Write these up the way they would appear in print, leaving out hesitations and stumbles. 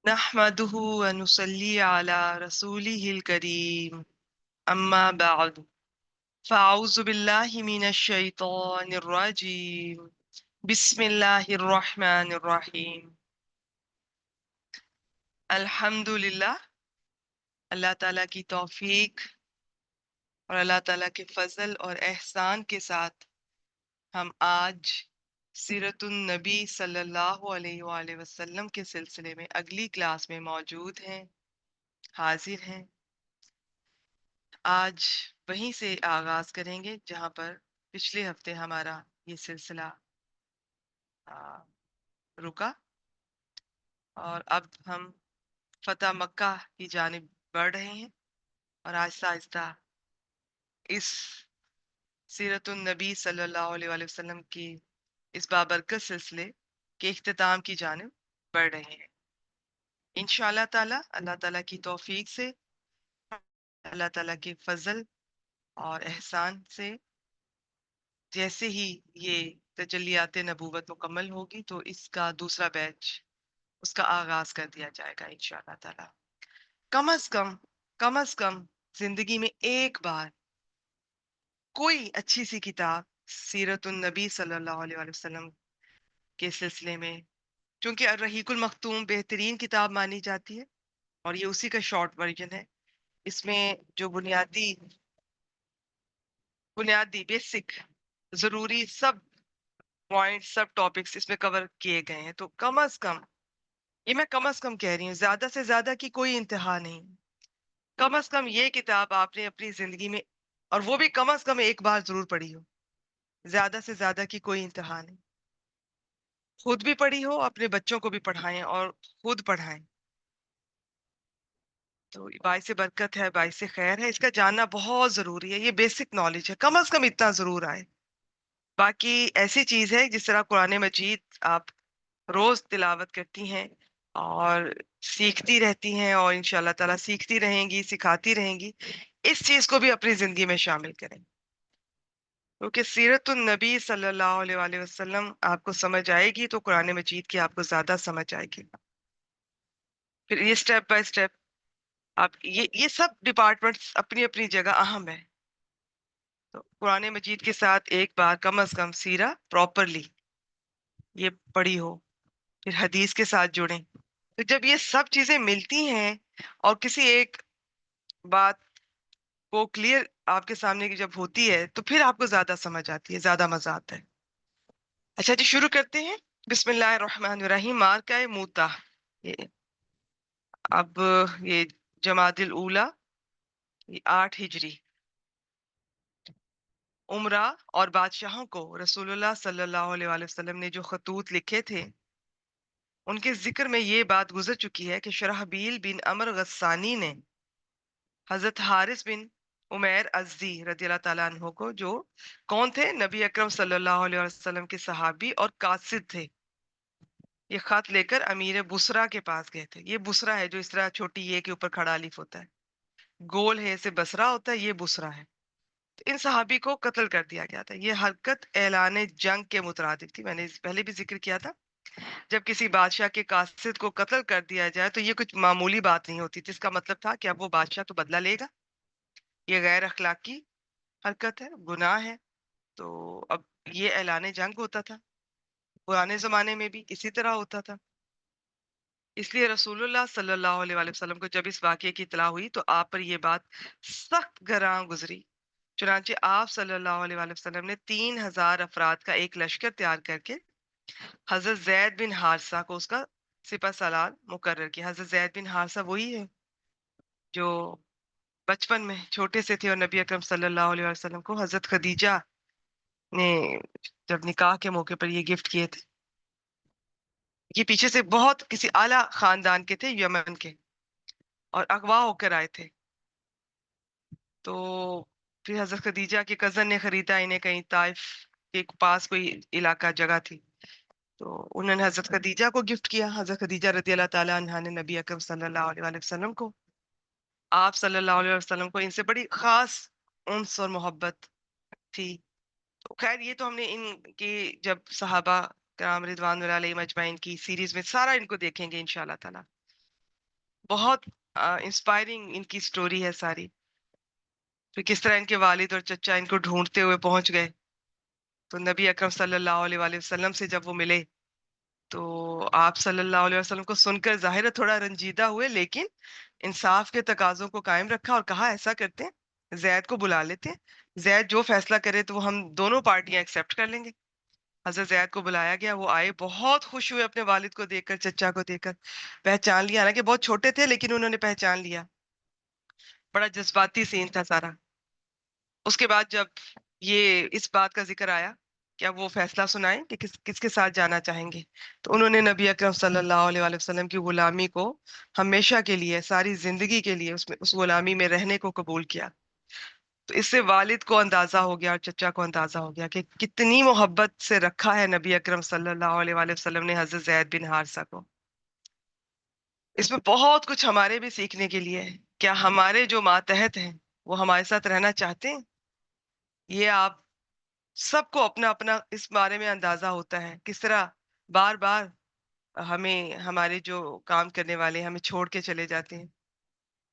نحمده ونصلي على رسوله الكريم أما بعد فأعوذ بالله من الشيطان الرجيم بسم الله الرحمن الرحيم الحمد للہ اللہ تعالیٰ کی توفیق اور اللہ تعالیٰ کے فضل اور احسان کے ساتھ ہم آج سیرت النبی صلی اللہ علیہ وآلہ وسلم کے سلسلے میں اگلی کلاس میں موجود ہیں، حاضر ہیں۔ آج وہیں سے آغاز کریں گے جہاں پر پچھلے ہفتے ہمارا یہ سلسلہ آ، رکا، اور اب ہم فتح مکہ کی جانب بڑھ رہے ہیں اور آہستہ آہستہ اس سیرت النبی صلی اللہ علیہ وآلہ وسلم کی اس بابرکت سلسلے کے اختتام کی جانب بڑھ رہے ہیں انشاءاللہ تعالی۔ اللہ تعالیٰ کی توفیق سے، اللہ تعالیٰ کے فضل اور احسان سے جیسے ہی یہ تجلیات نبوت مکمل ہوگی تو اس کا دوسرا بیچ، اس کا آغاز کر دیا جائے گا انشاءاللہ تعالی۔ کم از کم زندگی میں ایک بار کوئی اچھی سی کتاب سیرت النبی صلی اللہ علیہ وآلہ وسلم کے سلسلے میں، چونکہ الرحیق المختوم بہترین کتاب مانی جاتی ہے اور یہ اسی کا شارٹ ورژن ہے۔ اس میں جو بنیادی بیسک ضروری سب پوائنٹ، سب ٹاپکس اس میں کور کیے گئے ہیں، تو کم از کم، یہ میں کم از کم کہہ رہی ہوں، زیادہ سے زیادہ کی کوئی انتہا نہیں، کم از کم یہ کتاب آپ نے اپنی زندگی میں، اور وہ بھی کم از کم ایک بار ضرور پڑھی ہو، زیادہ سے زیادہ کی کوئی انتہا نہیں۔ خود بھی پڑھی ہو، اپنے بچوں کو بھی پڑھائیں اور خود پڑھائیں، تو باعث برکت ہے، باعث خیر ہے، اس کا جاننا بہت ضروری ہے، یہ بیسک نالج ہے، کم از کم اتنا ضرور آئے۔ باقی ایسی چیز ہے جس طرح قرآن مجید آپ روز تلاوت کرتی ہیں اور سیکھتی رہتی ہیں، اور انشاءاللہ تعالیٰ سیکھتی رہیں گی، سکھاتی رہیں گی، اس چیز کو بھی اپنی زندگی میں شامل کریں، کیونکہ سیرت النبی صلی اللہ علیہ وآلہ وسلم آپ کو سمجھ آئے گی تو قرآن مجید کی آپ کو زیادہ سمجھ آئے گی۔ پھر یہ سٹیپ بائی سٹیپ آپ یہ سب ڈپارٹمنٹس اپنی اپنی جگہ اہم ہے، تو قرآن مجید کے ساتھ ایک بار کم از کم سیرہ پراپرلی یہ پڑھی ہو، پھر حدیث کے ساتھ جڑیں، تو جب یہ سب چیزیں ملتی ہیں اور کسی ایک بات کو کلیئر آپ کے سامنے کی جب ہوتی ہے تو پھر آپ کو زیادہ سمجھ آتی ہے، زیادہ مزہ آتا ہے۔ اچھا جی، شروع کرتے ہیں۔ بسم اللہ الرحمن الرحیم۔ مارکہ موتا، اب یہ جمادی الاولیٰ، یہ 8 ہجری، عمرہ اور بادشاہوں کو رسول اللہ صلی اللہ علیہ وآلہ وسلم نے جو خطوط لکھے تھے ان کے ذکر میں یہ بات گزر چکی ہے کہ شرحبیل بن عمر غسانی نے حضرت حارث بن عمیر ازدی رضی اللہ تعالیٰ عنہ کو، جو کون تھے؟ نبی اکرم صلی اللہ علیہ وسلم کے صحابی اور قاصد تھے، یہ خط لے کر امیر بصرہ کے پاس گئے تھے۔ یہ بصرہ ہے جو اس طرح چھوٹی یہ کے اوپر کھڑا الف ہوتا ہے، گول ہے اسے بصرہ ہوتا ہے، یہ بصرہ ہے۔ تو ان صحابی کو قتل کر دیا گیا تھا۔ یہ حرکت اعلان جنگ کے مترادف تھی، میں نے پہلے بھی ذکر کیا تھا، جب کسی بادشاہ کے قاصد کو قتل کر دیا جائے تو یہ کچھ معمولی بات نہیں ہوتی، جس کا مطلب تھا کہ اب وہ بادشاہ تو بدلہ لے گا، یہ غیر اخلاقی حرکت ہے، گناہ ہے، تو اب یہ اعلان جنگ ہوتا تھا، پرانے زمانے میں بھی اسی طرح ہوتا تھا۔ اس لیے رسول اللہ صلی اللہ علیہ وآلہ وسلم کو جب اس واقعے کی اطلاع ہوئی تو آپ پر یہ بات سخت گراں گزری، چنانچہ آپ صلی اللہ علیہ وآلہ وسلم نے 3000 افراد کا ایک لشکر تیار کر کے حضرت زید بن حارثہ کو اس کا سپہ سالار مقرر کیا۔ حضرت زید بن حارثہ وہی ہے جو بچپن میں چھوٹے سے تھے اور نبی اکرم صلی اللہ علیہ وسلم کو حضرت خدیجہ نے جب نکاح کے موقع پر یہ گفٹ کیے تھے۔ یہ پیچھے سے بہت کسی اعلیٰ خاندان کے تھے، یمن کے، اور اغوا ہو کر آئے تھے، تو پھر حضرت خدیجہ کے کزن نے خریدا انہیں، کہیں طائف کے پاس کوئی علاقہ جگہ تھی، تو انہوں نے حضرت خدیجہ کو گفٹ کیا۔ حضرت خدیجہ رضی اللہ تعالیٰ عنہا نے نبی اکرم صلی اللہ علیہ وآلہ وسلم کو، آپ صلی اللہ علیہ وسلم کو ان سے بڑی خاص انس اور محبت تھی۔ تو خیر یہ تو ہم نے ان کی جب صحابہ کرام رضوان اللہ علیہم اجمعین کی سیریز میں سارا ان کو دیکھیں گے انشاءاللہ تعالیٰ۔ بہت انسپائرنگ ان کی سٹوری ہے ساری. پھر کس طرح ان کے والد اور چچا ان کو ڈھونڈتے ہوئے پہنچ گئے. تو نبی اکرم صلی اللہ علیہ وآلہ وسلم سے جب وہ ملے تو آپ صلی اللہ علیہ وسلم کو سن کر ظاہر ہے تھوڑا رنجیدہ ہوئے، لیکن انصاف کے تقاضوں کو قائم رکھا اور کہا ایسا کرتے ہیں زید کو بلا لیتے ہیں، زید جو فیصلہ کرے تو وہ ہم دونوں پارٹیاں ایکسیپٹ کر لیں گے. حضرت زید کو بلایا گیا، وہ آئے، بہت خوش ہوئے اپنے والد کو دیکھ کر، چچا کو دیکھ کر. پہچان لیا، حالانکہ بہت چھوٹے تھے لیکن انہوں نے پہچان لیا. بڑا جذباتی سین تھا سارا. اس کے بعد جب یہ اس بات کا ذکر آیا کہ اب وہ فیصلہ سنائیں کہ کس کس کے ساتھ جانا چاہیں گے، تو انہوں نے نبی اکرم صلی اللہ علیہ وآلہ وسلم کی غلامی کو ہمیشہ کے لیے، ساری زندگی کے لیے اس میں اس غلامی میں رہنے کو قبول کیا. تو اس سے والد کو اندازہ ہو گیا اور چچا کو اندازہ ہو گیا کہ کتنی محبت سے رکھا ہے نبی اکرم صلی اللہ علیہ وآلہ وسلم نے حضرت زید بن حارثہ کو. اس میں بہت کچھ ہمارے بھی سیکھنے کے لیے ہے. کیا ہمارے جو ماتحت ہیں وہ ہمارے ساتھ رہنا چاہتے ہیں؟ یہ آپ سب کو اپنا اپنا اس بارے میں اندازہ ہوتا ہے کس طرح بار بار ہمیں ہمارے جو کام کرنے والے ہمیں چھوڑ کے چلے جاتے ہیں.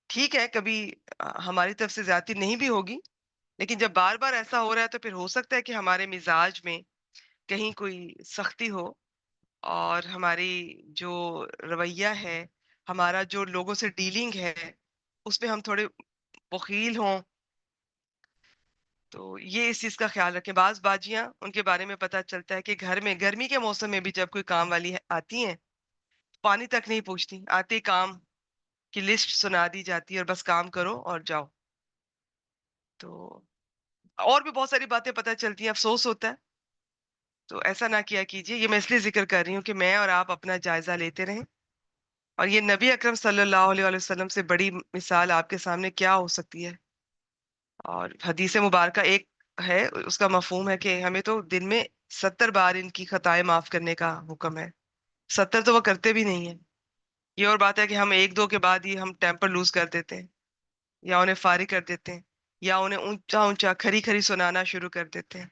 ٹھیک ہے کبھی ہماری طرف سے زیادتی نہیں بھی ہوگی، لیکن جب بار بار ایسا ہو رہا ہے تو پھر ہو سکتا ہے کہ ہمارے مزاج میں کہیں کوئی سختی ہو، اور ہماری جو رویہ ہے، ہمارا جو لوگوں سے ڈیلنگ ہے، اس میں ہم تھوڑے بخیل ہوں. تو یہ اس چیز کا خیال رکھیں. بعض باجیاں ان کے بارے میں پتہ چلتا ہے کہ گھر میں گرمی کے موسم میں بھی جب کوئی کام والی آتی ہیں پانی تک نہیں پوچھتی، آتے کام کی لسٹ سنا دی جاتی ہے اور بس کام کرو اور جاؤ. تو اور بھی بہت ساری باتیں پتہ چلتی ہیں، افسوس ہوتا ہے. تو ایسا نہ کیا کیجیے. یہ میں اس لیے ذکر کر رہی ہوں کہ میں اور آپ اپنا جائزہ لیتے رہیں. اور یہ نبی اکرم صلی اللہ علیہ وآلہ وسلم سے بڑی مثال آپ کے سامنے کیا ہو سکتی ہے. اور حدیث مبارکہ ایک ہے، اس کا مفہوم ہے کہ ہمیں تو دن میں 70 بار ان کی خطائیں معاف کرنے کا حکم ہے. 70 تو وہ کرتے بھی نہیں ہیں. یہ اور بات ہے کہ ہم ایک دو کے بعد ہی ہم ٹیمپر لوز کر دیتے ہیں، یا انہیں فارغ کر دیتے ہیں، یا انہیں اونچا اونچا کھری کھری سنانا شروع کر دیتے ہیں.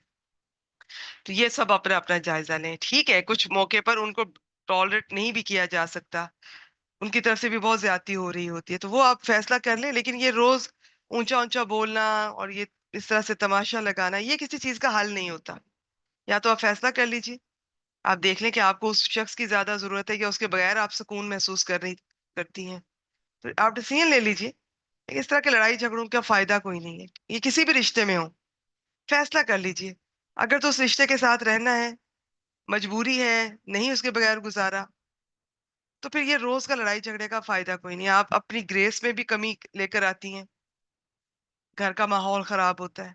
تو یہ سب اپنا اپنا جائزہ لیں. ٹھیک ہے کچھ موقع پر ان کو ٹالریٹ نہیں بھی کیا جا سکتا، ان کی طرف سے بھی بہت زیادتی ہو رہی ہوتی ہے، تو وہ آپ فیصلہ کر لیں. لیکن یہ روز اونچا اونچا بولنا اور یہ اس طرح سے تماشا لگانا یہ کسی چیز کا حل نہیں ہوتا. یا تو آپ فیصلہ کر لیجیے، آپ دیکھ لیں کہ آپ کو اس شخص کی زیادہ ضرورت ہے یا اس کے بغیر آپ سکون محسوس کرتی ہیں، تو آپ ڈیسیژن لے لیجیے. اس طرح کے لڑائی جھگڑوں کا فائدہ کوئی نہیں ہے. یہ کسی بھی رشتے میں ہو، فیصلہ کر لیجیے. اگر تو اس رشتے کے ساتھ رہنا ہے، مجبوری ہے، نہیں اس کے بغیر گزارا، تو پھر یہ روز کا لڑائی جھگڑے کا فائدہ کوئی نہیں. آپ اپنی گریس میں بھی کمی لے کر آتی ہیں، گھر کا ماحول خراب ہوتا ہے.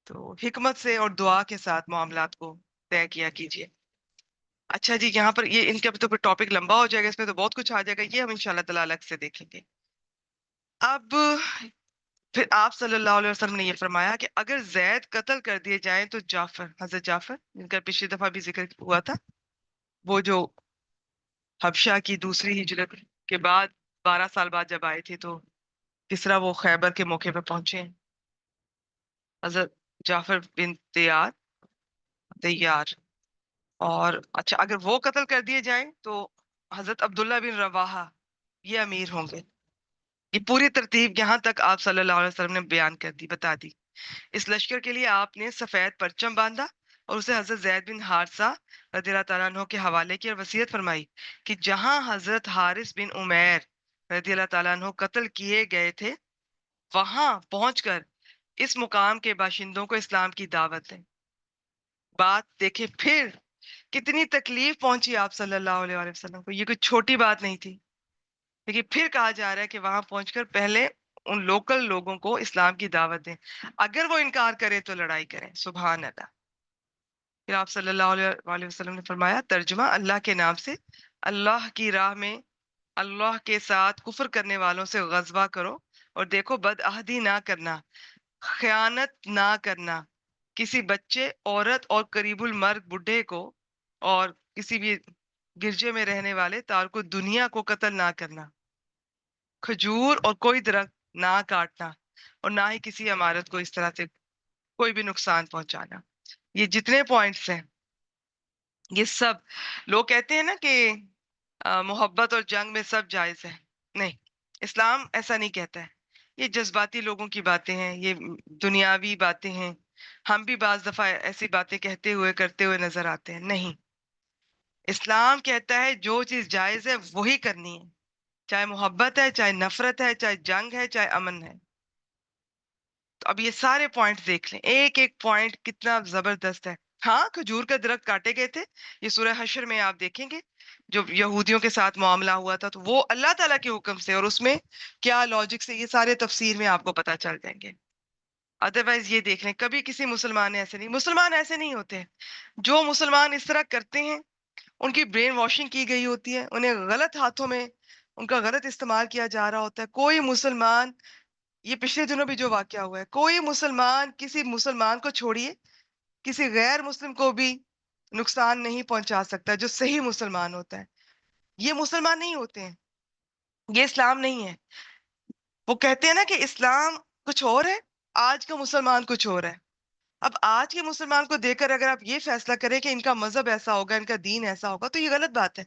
تو حکمت سے اور دعا کے ساتھ معاملات کو طے کیا کیجیے. اچھا جی، یہاں پر یہ ان کا تو ٹاپک لمبا ہو جائے گا، اس میں تو بہت کچھ آ جائے گا، یہ ہم انشاءاللہ تعالیٰ الگ سے دیکھیں گے. اب پھر آپ صلی اللہ علیہ وسلم نے یہ فرمایا کہ اگر زید قتل کر دیے جائیں تو جعفر، حضرت جعفر جن کا پچھلی دفعہ بھی ذکر ہوا تھا، وہ جو حبشہ کی دوسری ہجرت کے بعد 12 سال بعد جب آئے تھے تو کس طرح وہ خیبر کے موقع پہ پہنچے ہیں. حضرت جعفر بن تیار. اور اچھا اگر وہ قتل کر دیے جائیں تو حضرت عبداللہ بن رواحہ یہ امیر ہوں گے. یہ پوری ترتیب یہاں تک آپ صلی اللہ علیہ وسلم نے بیان کر دی، بتا دی. اس لشکر کے لیے آپ نے سفید پرچم باندھا اور اسے حضرت زید بن حارثہ رضی اللہ تعالیٰ عنہ کے حوالے کی اور وصیت فرمائی کہ جہاں حضرت حارث بن عمیر رضی اللہ تعالیٰ عنہ قتل کیے گئے تھے وہاں پہنچ کر اس مقام کے باشندوں کو اسلام کی دعوت دیں. بات دیکھیں پھر کتنی تکلیف پہنچی آپ صلی اللہ علیہ وآلہ وسلم کو. یہ کوئی چھوٹی بات نہیں تھی. لیکن پھر کہا جا رہا ہے کہ وہاں پہنچ کر پہلے ان لوکل لوگوں کو اسلام کی دعوت دیں، اگر وہ انکار کرے تو لڑائی کریں. سبحان اللہ. پھر آپ صلی اللہ علیہ وآلہ وسلم نے فرمایا، ترجمہ، اللہ کے نام سے اللہ کی راہ میں اللہ کے ساتھ کفر کرنے والوں سے غزوہ کرو، اور دیکھو بدعہدی نہ کرنا، خیانت نہ کرنا، کسی بچے، عورت اور قریب المرگ بڈھے کو اور کسی بھی گرجے میں رہنے والے تارک دنیا کو قتل نہ کرنا، کھجور اور کوئی درخت نہ کاٹنا، اور نہ ہی کسی عمارت کو اس طرح سے کوئی بھی نقصان پہنچانا. یہ جتنے پوائنٹس ہیں یہ سب لوگ کہتے ہیں نا کہ محبت اور جنگ میں سب جائز ہے. نہیں، اسلام ایسا نہیں کہتا ہے. یہ جذباتی لوگوں کی باتیں ہیں، یہ دنیاوی باتیں ہیں. ہم بھی بعض دفعہ ایسی باتیں کہتے ہوئے کرتے ہوئے نظر آتے ہیں. نہیں، اسلام کہتا ہے جو چیز جائز ہے وہی کرنی ہے، چاہے محبت ہے، چاہے نفرت ہے، چاہے جنگ ہے، چاہے امن ہے. تو اب یہ سارے پوائنٹ دیکھ لیں، ایک ایک پوائنٹ کتنا زبردست ہے. ہاں، کھجور کا درخت کاٹے گئے تھے، یہ سورہ حشر میں آپ دیکھیں گے. جو یہودیوں کے ساتھ معاملہ ہوا تھا تو وہ اللہ تعالیٰ کے حکم سے، اور اس میں کیا لاجک سے، یہ سارے تفسیر میں آپ کو پتا چل جائیں گے. ادروائز یہ دیکھ لیں، کبھی کسی مسلمان نے ایسے نہیں، مسلمان ایسے نہیں ہوتے ہیں. جو مسلمان اس طرح کرتے ہیں ان کی برین واشنگ کی گئی ہوتی ہے، انہیں غلط ہاتھوں میں ان کا غلط استعمال کیا جا رہا ہوتا ہے. کوئی مسلمان، یہ پچھلے دنوں بھی جو واقعہ ہوا ہے، کوئی مسلمان کسی مسلمان کو چھوڑیے، کسی غیر مسلم کو بھی نقصان نہیں پہنچا سکتا جو صحیح مسلمان ہوتا ہے. یہ مسلمان نہیں ہوتے ہیں، یہ اسلام نہیں ہے. وہ کہتے ہیں نا کہ اسلام کچھ اور ہے، آج کا مسلمان کچھ اور ہے. اب آج کے مسلمان کو دیکھ کر اگر آپ یہ فیصلہ کریں کہ ان کا مذہب ایسا ہوگا، ان کا دین ایسا ہوگا، تو یہ غلط بات ہے.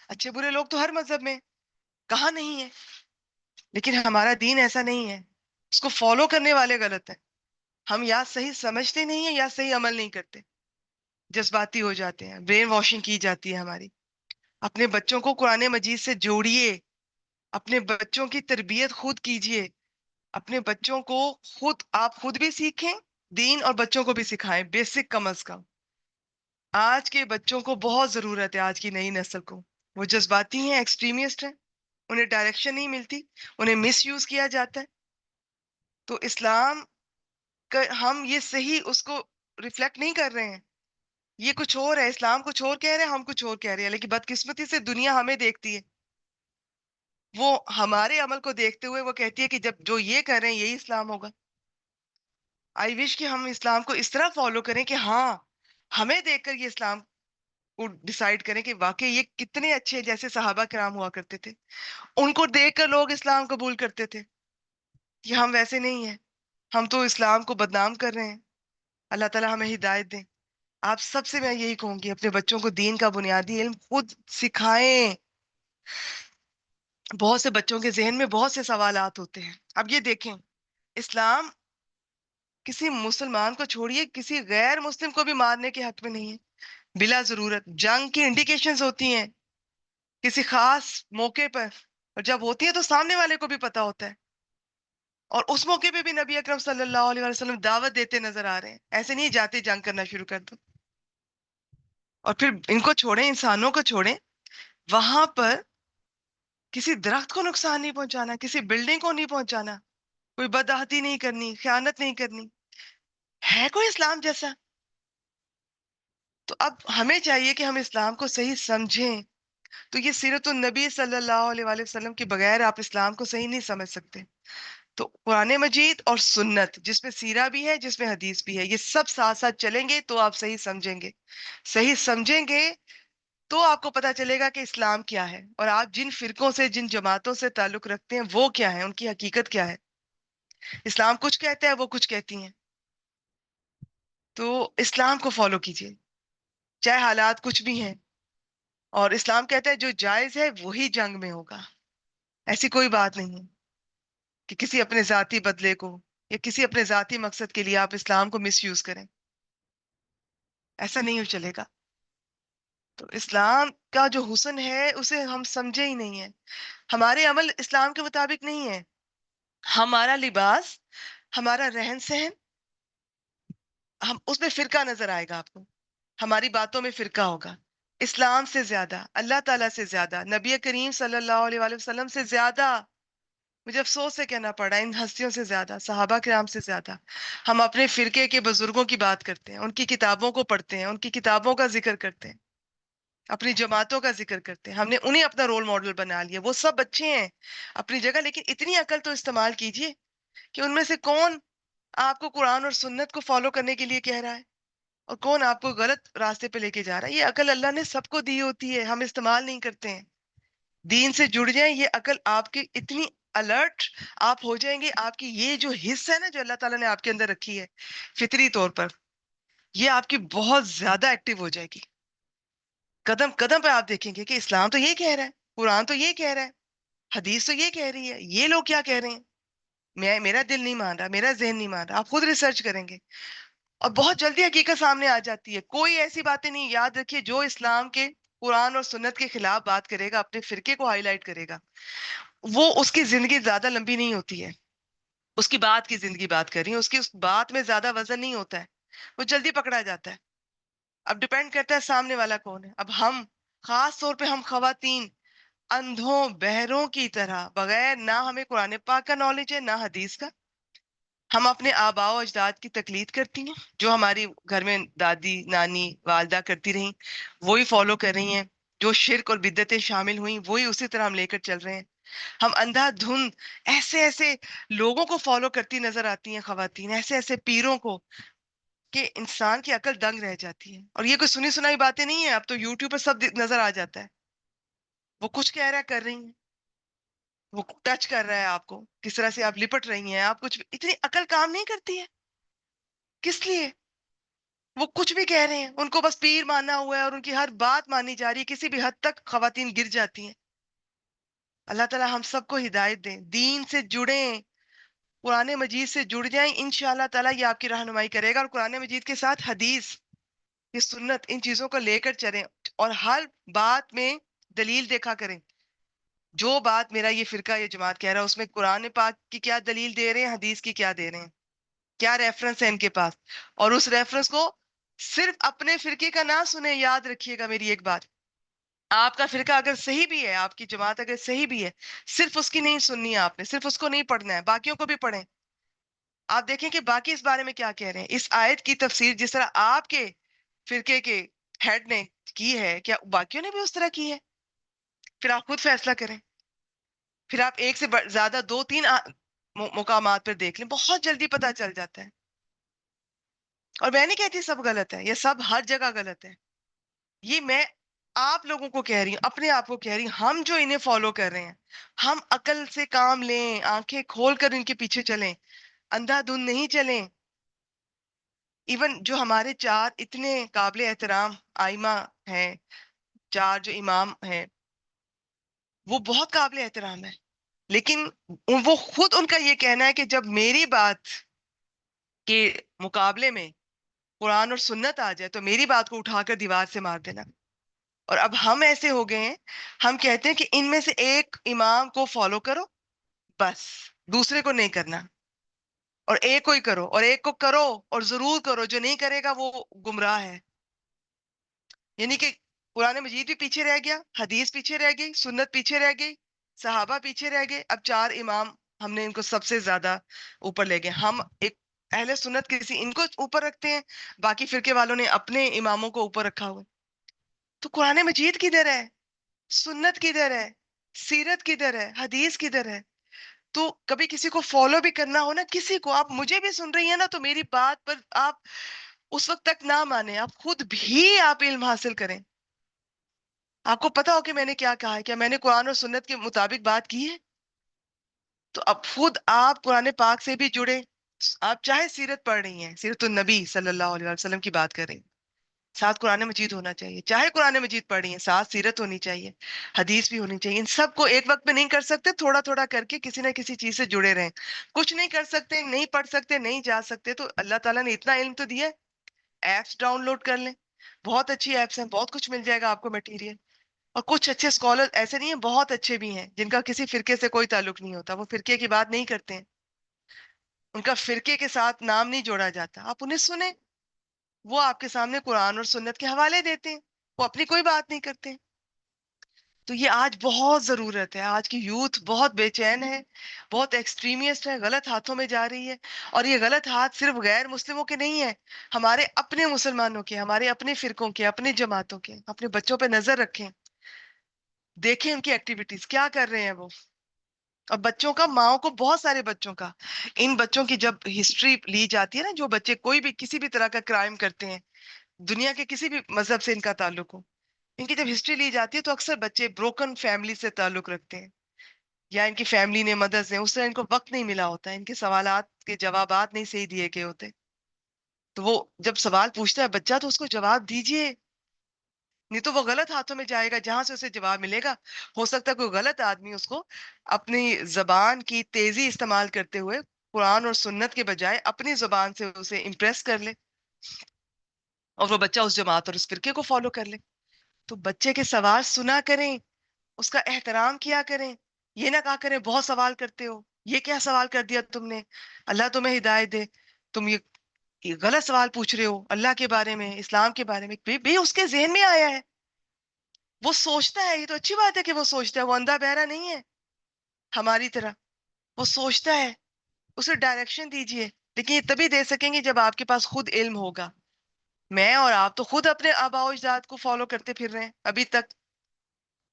اچھے برے لوگ تو ہر مذہب میں، کہاں نہیں ہے، لیکن ہمارا دین ایسا نہیں ہے. اس کو فالو کرنے والے غلط ہیں. ہم یا صحیح سمجھتے نہیں ہیں یا صحیح عمل نہیں کرتے، جذباتی ہو جاتے ہیں، برین واشنگ کی جاتی ہے ہماری. اپنے بچوں کو قرآن مجید سے جوڑیے، اپنے بچوں کی تربیت خود کیجیے، اپنے بچوں کو خود، آپ خود بھی سیکھیں دین اور بچوں کو بھی سکھائیں، بیسک کم از کم. آج کے بچوں کو بہت ضرورت ہے، آج کی نئی نسل کو. وہ جذباتی ہیں، ایکسٹریمسٹ ہیں، انہیں ڈائریکشن نہیں ملتی، انہیں مس یوز کیا جاتا ہے. تو اسلام کا ہم یہ صحیح اس کو ریفلیکٹ نہیں کر رہے ہیں. یہ کچھ اور ہے، اسلام کچھ اور کہہ رہے ہیں، ہم کچھ اور کہہ رہے ہیں. لیکن بدقسمتی سے دنیا ہمیں دیکھتی ہے، وہ ہمارے عمل کو دیکھتے ہوئے وہ کہتی ہے کہ جب جو یہ کر رہے ہیں یہی اسلام ہوگا. آئی وش کہ ہم اسلام کو اس طرح فالو کریں کہ ہاں، ہمیں دیکھ کر یہ اسلام کو ڈیسائیڈ کریں کہ واقعی یہ کتنے اچھے، جیسے صحابہ کرام ہوا کرتے تھے، ان کو دیکھ کر لوگ اسلام قبول کرتے تھے. کہ ہم ویسے نہیں ہیں، ہم تو اسلام کو بدنام کر رہے ہیں. اللہ تعالیٰ ہمیں ہدایت دیں. آپ سب سے میں یہی کہوں گی، اپنے بچوں کو دین کا بنیادی علم خود سکھائیں. بہت سے بچوں کے ذہن میں بہت سے سوالات ہوتے ہیں. اب یہ دیکھیں، اسلام کسی مسلمان کو چھوڑیے، کسی غیر مسلم کو بھی مارنے کے حق میں نہیں ہے بلا ضرورت. جنگ کی انڈیکیشنز ہوتی ہیں کسی خاص موقع پر، اور جب ہوتی ہے تو سامنے والے کو بھی پتا ہوتا ہے. اور اس موقع پہ بھی نبی اکرم صلی اللہ علیہ وسلم دعوت دیتے نظر آ رہے ہیں. ایسے نہیں جاتے جنگ کرنا شروع کر دو. اور پھر ان کو چھوڑیں، انسانوں کو چھوڑیں، وہاں پر کسی درخت کو نقصان نہیں پہنچانا، کسی بلڈنگ کو نہیں پہنچانا، کوئی بدعہدی نہیں کرنی، خیانت نہیں کرنی. ہے کوئی اسلام جیسا؟ تو اب ہمیں چاہیے کہ ہم اسلام کو صحیح سمجھیں. تو یہ سیرت النبی صلی اللہ علیہ وآلہ وسلم کے بغیر آپ اسلام کو صحیح نہیں سمجھ سکتے. تو قرآن مجید اور سنت، جس میں سیرہ بھی ہے، جس میں حدیث بھی ہے، یہ سب ساتھ ساتھ چلیں گے تو آپ صحیح سمجھیں گے. صحیح سمجھیں گے تو آپ کو پتا چلے گا کہ اسلام کیا ہے، اور آپ جن فرقوں سے، جن جماعتوں سے تعلق رکھتے ہیں وہ کیا ہے، ان کی حقیقت کیا ہے. اسلام کچھ کہتا ہے، وہ کچھ کہتی ہیں. تو اسلام کو فالو کیجیے چاہے حالات کچھ بھی ہیں. اور اسلام کہتا ہے جو جائز ہے وہی جنگ میں ہوگا. ایسی کوئی بات نہیں ہے کہ کسی اپنے ذاتی بدلے کو یا کسی اپنے ذاتی مقصد کے لیے آپ اسلام کو مس یوز کریں. ایسا نہیں چلے گا. تو اسلام کا جو حسن ہے اسے ہم سمجھے ہی نہیں ہے. ہمارے عمل اسلام کے مطابق نہیں ہے. ہمارا لباس، ہمارا رہن سہن، ہم اس میں فرقہ نظر آئے گا آپ کو. ہماری باتوں میں فرقہ ہوگا. اسلام سے زیادہ، اللہ تعالیٰ سے زیادہ، نبی کریم صلی اللہ علیہ وآلہ وسلم سے زیادہ، مجھے افسوس سے کہنا پڑا، ان ہستیوں سے زیادہ، صحابہ کرام سے زیادہ ہم اپنے فرقے کے بزرگوں کی بات کرتے ہیں، ان کی کتابوں کو پڑھتے ہیں، ان کی کتابوں کا ذکر کرتے ہیں، اپنی جماعتوں کا ذکر کرتے ہیں. ہم نے انہیں اپنا رول ماڈل بنا لیا. وہ سب اچھے ہیں اپنی جگہ، لیکن اتنی عقل تو استعمال کیجئے کہ ان میں سے کون آپ کو قرآن اور سنت کو فالو کرنے کے لیے کہہ رہا ہے اور کون آپ کو غلط راستے پہ لے کے جا رہا ہے. یہ عقل اللہ نے سب کو دی ہوتی ہے، ہم استعمال نہیں کرتے ہیں. دین سے جڑ جائیں، یہ عقل آپ کی اتنی الرٹ آپ ہو جائیں گے. آپ کی یہ جو حص ہے نا، جو اللہ تعالیٰ نے آپ کے اندر رکھی ہے فطری طور پر، یہ آپ کی بہت زیادہ ایکٹیو ہو جائے گی. قدم قدم پہ آپ دیکھیں گے کہ اسلام تو یہ کہہ رہا ہے، قرآن تو یہ کہہ رہا ہے. حدیث تو یہ کہہ رہی ہے، یہ لوگ کیا کہہ رہے ہیں؟ میرا دل نہیں مان رہا، میرا ذہن نہیں مان رہا. آپ خود ریسرچ کریں گے اور بہت جلدی حقیقت سامنے آ جاتی ہے. کوئی ایسی باتیں نہیں. یاد رکھیے، جو اسلام کے قرآن اور سنت کے خلاف بات کرے گا، اپنے فرقے کو ہائی لائٹ کرے گا، وہ اس کی زندگی زیادہ لمبی نہیں ہوتی ہے. اس کی بات کی زندگی بات کر رہی ہوں، اس کی اس بات میں زیادہ وزن نہیں ہوتا ہے، وہ جلدی پکڑا جاتا ہے. اب ڈپینڈ کرتا ہے سامنے والا کون ہے. اب ہم، خاص طور پہ ہم خواتین، اندھوں بہروں کی طرح، بغیر نہ ہمیں قرآن پاک کا نالج ہے نہ حدیث کا، ہم اپنے آباء و اجداد کی تقلید کرتی ہیں. جو ہماری گھر میں دادی نانی والدہ کرتی رہیں، وہی فالو کر رہی ہیں. جو شرک اور بدعتیں شامل ہوئیں، وہی اسی طرح ہم لے کر چل رہے ہیں. ہم اندھا دھند ایسے ایسے لوگوں کو فالو کرتی نظر آتی ہیں خواتین، ایسے ایسے پیروں کو، کہ انسان کی عقل دنگ رہ جاتی ہے. اور یہ کوئی سنی سنائی باتیں نہیں ہیں، اب تو یوٹیوب پر سب نظر آ جاتا ہے. وہ کچھ کہہ رہا ہے، کر رہی ہیں. وہ ٹچ کر رہا ہے آپ کو، کس طرح سے آپ لپٹ رہی ہیں. آپ کچھ اتنی عقل کام نہیں کرتی ہے. کس لیے؟ وہ کچھ بھی کہہ رہے ہیں، ان کو بس پیر ماننا ہوا ہے اور ان کی ہر بات مانی جا رہی ہے. کسی بھی حد تک خواتین گر جاتی ہیں. اللہ تعالی ہم سب کو ہدایت دیں، دین سے جڑیں، قرآن مجید سے جڑ جائیں. انشاءاللہ تعالی یہ آپ کی رہنمائی کرے گا. اور قرآن مجید کے ساتھ حدیث، یہ سنت، ان چیزوں کو لے کر چلیں. اور ہر بات میں دلیل دیکھا کریں. جو بات میرا یہ فرقہ یہ جماعت کہہ رہا ہے، اس میں قرآن پاک کی کیا دلیل دے رہے ہیں، حدیث کی کیا دے رہے ہیں، کیا ریفرنس ہے ان کے پاس. اور اس ریفرنس کو صرف اپنے فرقے کا نہ سنیں. یاد رکھیے گا میری ایک بات، آپ کا فرقہ اگر صحیح بھی ہے، آپ کی جماعت اگر صحیح بھی ہے، صرف اس کی نہیں سننی ہے آپ نے، صرف اس کو نہیں پڑھنا ہے، باقیوں کو بھی پڑھیں. آپ دیکھیں کہ باقی اس بارے میں کیا کہہ رہے ہیں. اس آیت کی تفسیر جس طرح آپ کے فرقے کے ہیڈ نے کی ہے، کیا باقیوں نے بھی اس طرح کی ہے؟ پھر آپ خود فیصلہ کریں. پھر آپ ایک سے زیادہ دو تین مقامات پر دیکھ لیں، بہت جلدی پتہ چل جاتا ہے. اور میں نہیں کہتی سب غلط ہے، یہ سب ہر جگہ غلط ہے. یہ میں آپ لوگوں کو کہہ رہی ہوں، اپنے آپ کو کہہ رہی ہوں. ہم جو انہیں فالو کر رہے ہیں، ہم عقل سے کام لیں، آنکھیں کھول کر ان کے پیچھے چلیں، اندھا دھند نہیں چلیں. ایون جو ہمارے چار اتنے قابل احترام آئمہ ہیں، چار جو امام ہیں، وہ بہت قابل احترام ہے. لیکن وہ خود ان کا یہ کہنا ہے کہ جب میری بات کے مقابلے میں قرآن اور سنت آ جائے تو میری بات کو اٹھا کر دیوار سے مار دینا. اور اب ہم ایسے ہو گئے ہیں، ہم کہتے ہیں کہ ان میں سے ایک امام کو فالو کرو، بس دوسرے کو نہیں کرنا. اور ایک کو ہی کرو، اور ایک کو کرو اور ضرور کرو، جو نہیں کرے گا وہ گمراہ ہے. یعنی کہ قرآن مجید بھی پیچھے رہ گیا، حدیث پیچھے رہ گئی، سنت پیچھے رہ گئی، صحابہ پیچھے رہ گئے. اب چار امام ہم نے ان کو سب سے زیادہ اوپر لے گئے. ہم ایک اہل سنت کسی ان کو اوپر رکھتے ہیں، باقی فرقے والوں نے اپنے اماموں کو اوپر رکھا ہوا ہے. تو قرآن مجید کدھر ہے؟ سنت کدھر ہے؟ سیرت کدھر ہے؟ حدیث کدھر ہے؟ تو کبھی کسی کو فالو بھی کرنا ہو نا، کسی کو، آپ مجھے بھی سن رہی ہیں نا، تو میری بات پر آپ اس وقت تک نہ مانیں. آپ خود بھی آپ علم حاصل کریں. آپ کو پتا ہو کہ میں نے کیا کہا ہے، کیا میں نے قرآن اور سنت کے مطابق بات کی ہے؟ تو اب خود آپ قرآن پاک سے بھی جڑے. آپ چاہے سیرت پڑھ رہی ہیں، سیرت النبی صلی اللہ علیہ وسلم کی بات کر رہی ہیں، ساتھ قرآن مجید ہونا چاہیے. چاہے قرآن مجید پڑھ رہی ہیں، ساتھ سیرت ہونی چاہیے، حدیث بھی ہونی چاہیے. ان سب کو ایک وقت میں نہیں کر سکتے، تھوڑا تھوڑا کر کے کسی نہ کسی چیز سے جڑے رہیں. کچھ نہیں کر سکتے، نہیں پڑھ سکتے، نہیں جا سکتے، تو اللہ تعالیٰ نے اتنا علم تو دیا ہے، ایپس ڈاؤن لوڈ کر لیں. بہت اچھی ایپس ہیں، بہت کچھ مل جائے گا آپ کو مٹیریل. اور کچھ اچھے اسکالر ایسے نہیں ہیں، بہت اچھے بھی ہیں جن کا کسی فرقے سے کوئی تعلق نہیں ہوتا، وہ فرقے کی بات نہیں کرتے ہیں، ان کا فرقے کے ساتھ نام نہیں جوڑا جاتا. آپ انہیں سنیں، وہ آپ کے سامنے قرآن اور سنت کے حوالے دیتے ہیں، وہ اپنی کوئی بات نہیں کرتے. تو یہ آج بہت ضرورت ہے. آج کی یوتھ بہت بے چین ہے، بہت ایکسٹریمیسٹ ہے، غلط ہاتھوں میں جا رہی ہے. اور یہ غلط ہاتھ صرف غیر مسلموں کے نہیں ہیں، ہمارے اپنے مسلمانوں کے، ہمارے اپنے فرقوں کے، اپنے جماعتوں کے. اپنے بچوں پہ نظر رکھیں، دیکھیں ان کی ایکٹیویٹیز کیا کر رہے ہیں وہ. اور بچوں کا، ماؤں کو، بہت سارے بچوں کا، ان بچوں کی جب ہسٹری لی جاتی ہے نا، جو بچے کوئی بھی کسی بھی طرح کا کرائم کرتے ہیں، دنیا کے کسی بھی مذہب سے ان کا تعلق ہو، ان کی جب ہسٹری لی جاتی ہے تو اکثر بچے بروکن فیملی سے تعلق رکھتے ہیں، یا ان کی فیملی نے، مدرس نے، اس طرح ان کو وقت نہیں ملا ہوتا ہے، ان کے سوالات کے جوابات نہیں صحیح دیے گئے ہوتے. تو وہ جب سوال پوچھتا ہے بچہ تو اس کو جواب دیجئے. نہیں تو وہ غلط ہاتھوں میں جائے گا جہاں سے اسے جواب ملے گا. ہو سکتا ہے کوئی غلط آدمی اس کو اپنی زبان کی تیزی استعمال کرتے ہوئے قرآن اور سنت کے بجائے اپنی زبان سے اسے امپریس کر لے اور وہ بچہ اس جماعت اور اس فرقے کو فالو کر لے. تو بچے کے سوال سنا کریں, اس کا احترام کیا کریں. یہ نہ کہا کریں بہت سوال کرتے ہو, یہ کیا سوال کر دیا تم نے, اللہ تمہیں ہدایت دے, تم یہ غلط سوال پوچھ رہے ہو اللہ کے بارے میں, اسلام کے بارے میں. بھی اس کے ذہن میں آیا ہے, وہ سوچتا ہے. یہ تو اچھی بات ہے کہ وہ سوچتا ہے, وہ اندھا بہرا نہیں ہے ہماری طرح, وہ سوچتا ہے. اسے ڈائریکشن دیجئے, لیکن یہ تبھی دے سکیں گے جب آپ کے پاس خود علم ہوگا. میں اور آپ تو خود اپنے آباء و اجداد کو فالو کرتے پھر رہے ہیں ابھی تک.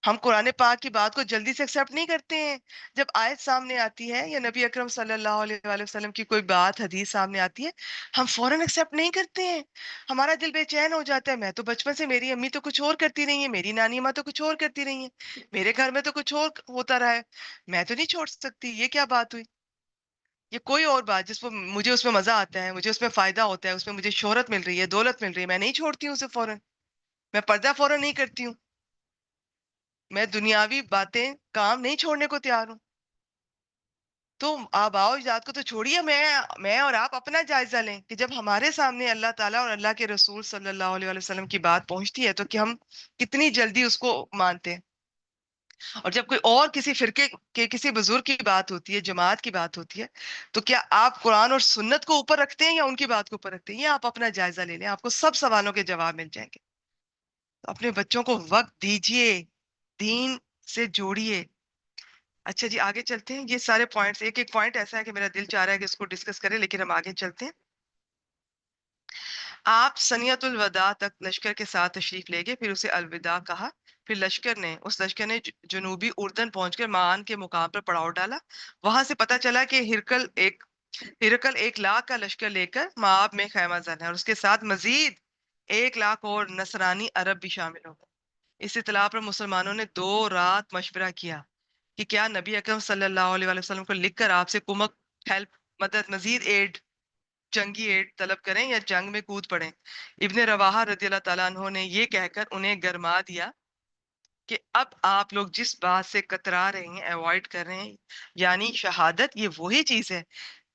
ہم قرآن پاک کی بات کو جلدی سے ایکسیپٹ نہیں کرتے ہیں. جب آیت سامنے آتی ہے یا نبی اکرم صلی اللہ علیہ وآلہ وسلم کی کوئی بات حدیث سامنے آتی ہے, ہم فوراً ایکسیپٹ نہیں کرتے ہیں. ہمارا دل بے چین ہو جاتا ہے. میں تو بچپن سے, میری امی تو کچھ اور کرتی رہی ہیں, میری نانی ماں تو کچھ اور کرتی رہی ہیں, میرے گھر میں تو کچھ اور ہوتا رہا ہے, میں تو نہیں چھوڑ سکتی. یہ کیا بات ہوئی؟ یہ کوئی اور بات جس پر مجھے اس میں مزہ آتا ہے, مجھے اس میں فائدہ ہوتا ہے, اس میں مجھے شہرت مل رہی ہے, دولت مل رہی ہے, میں نہیں چھوڑتی ہوں اسے فوراً. میں پردہ فوراً نہیں کرتی ہوں. میں دنیاوی باتیں, کام نہیں چھوڑنے کو تیار ہوں. تو آباء و اجداد کو تو چھوڑیے, میں اور آپ اپنا جائزہ لیں کہ جب ہمارے سامنے اللہ تعالیٰ اور اللہ کے رسول صلی اللہ علیہ وآلہ وسلم کی بات پہنچتی ہے تو کہ ہم کتنی جلدی اس کو مانتے ہیں. اور جب کوئی اور کسی فرقے کے کسی بزرگ کی بات ہوتی ہے, جماعت کی بات ہوتی ہے, تو کیا آپ قرآن اور سنت کو اوپر رکھتے ہیں یا ان کی بات کو اوپر رکھتے ہیں؟ یہ آپ اپنا جائزہ لے لیں, آپ کو سب سوالوں کے جواب مل جائیں گے. تو اپنے بچوں کو وقت دیجئے, دین سے جوڑیے. اچھا جی, آگے چلتے ہیں. یہ سارے پوائنٹس, ایک ایک پوائنٹ ایسا ہے کہ میرا دل چاہ رہا ہے کہ اس کو ڈسکس کریں, لیکن ہم آگے چلتے ہیں. آپ سنیت الوداع تک لشکر کے ساتھ تشریف لے گئے, پھر اسے الوداع کہا. پھر اس لشکر نے جنوبی اردن پہنچ کر معان کے مقام پر پڑاؤ ڈالا. وہاں سے پتہ چلا کہ ہرکل 1 لاکھ کا لشکر لے کر معاب میں خیمہ زن ہے, اور اس کے ساتھ مزید 1 لاکھ اور نصرانی عرب بھی شامل ہو گئے. اس اطلاع پر مسلمانوں نے 2 رات مشورہ کیا کہ کیا نبی اکرم صلی اللہ علیہ وآلہ وسلم کو لکھ کر آپ سے کمک, ہیلپ, مدد, مزید ایڈ, جنگی ایڈ طلب کریں یا جنگ میں کود پڑیں. ابن رواحہ رضی اللہ تعالیٰ عنہ نے یہ کہہ کر انہیں گرما دیا کہ اب آپ لوگ جس بات سے کترا رہے ہیں, ایوائڈ کر رہے ہیں, یعنی شہادت, یہ وہی چیز ہے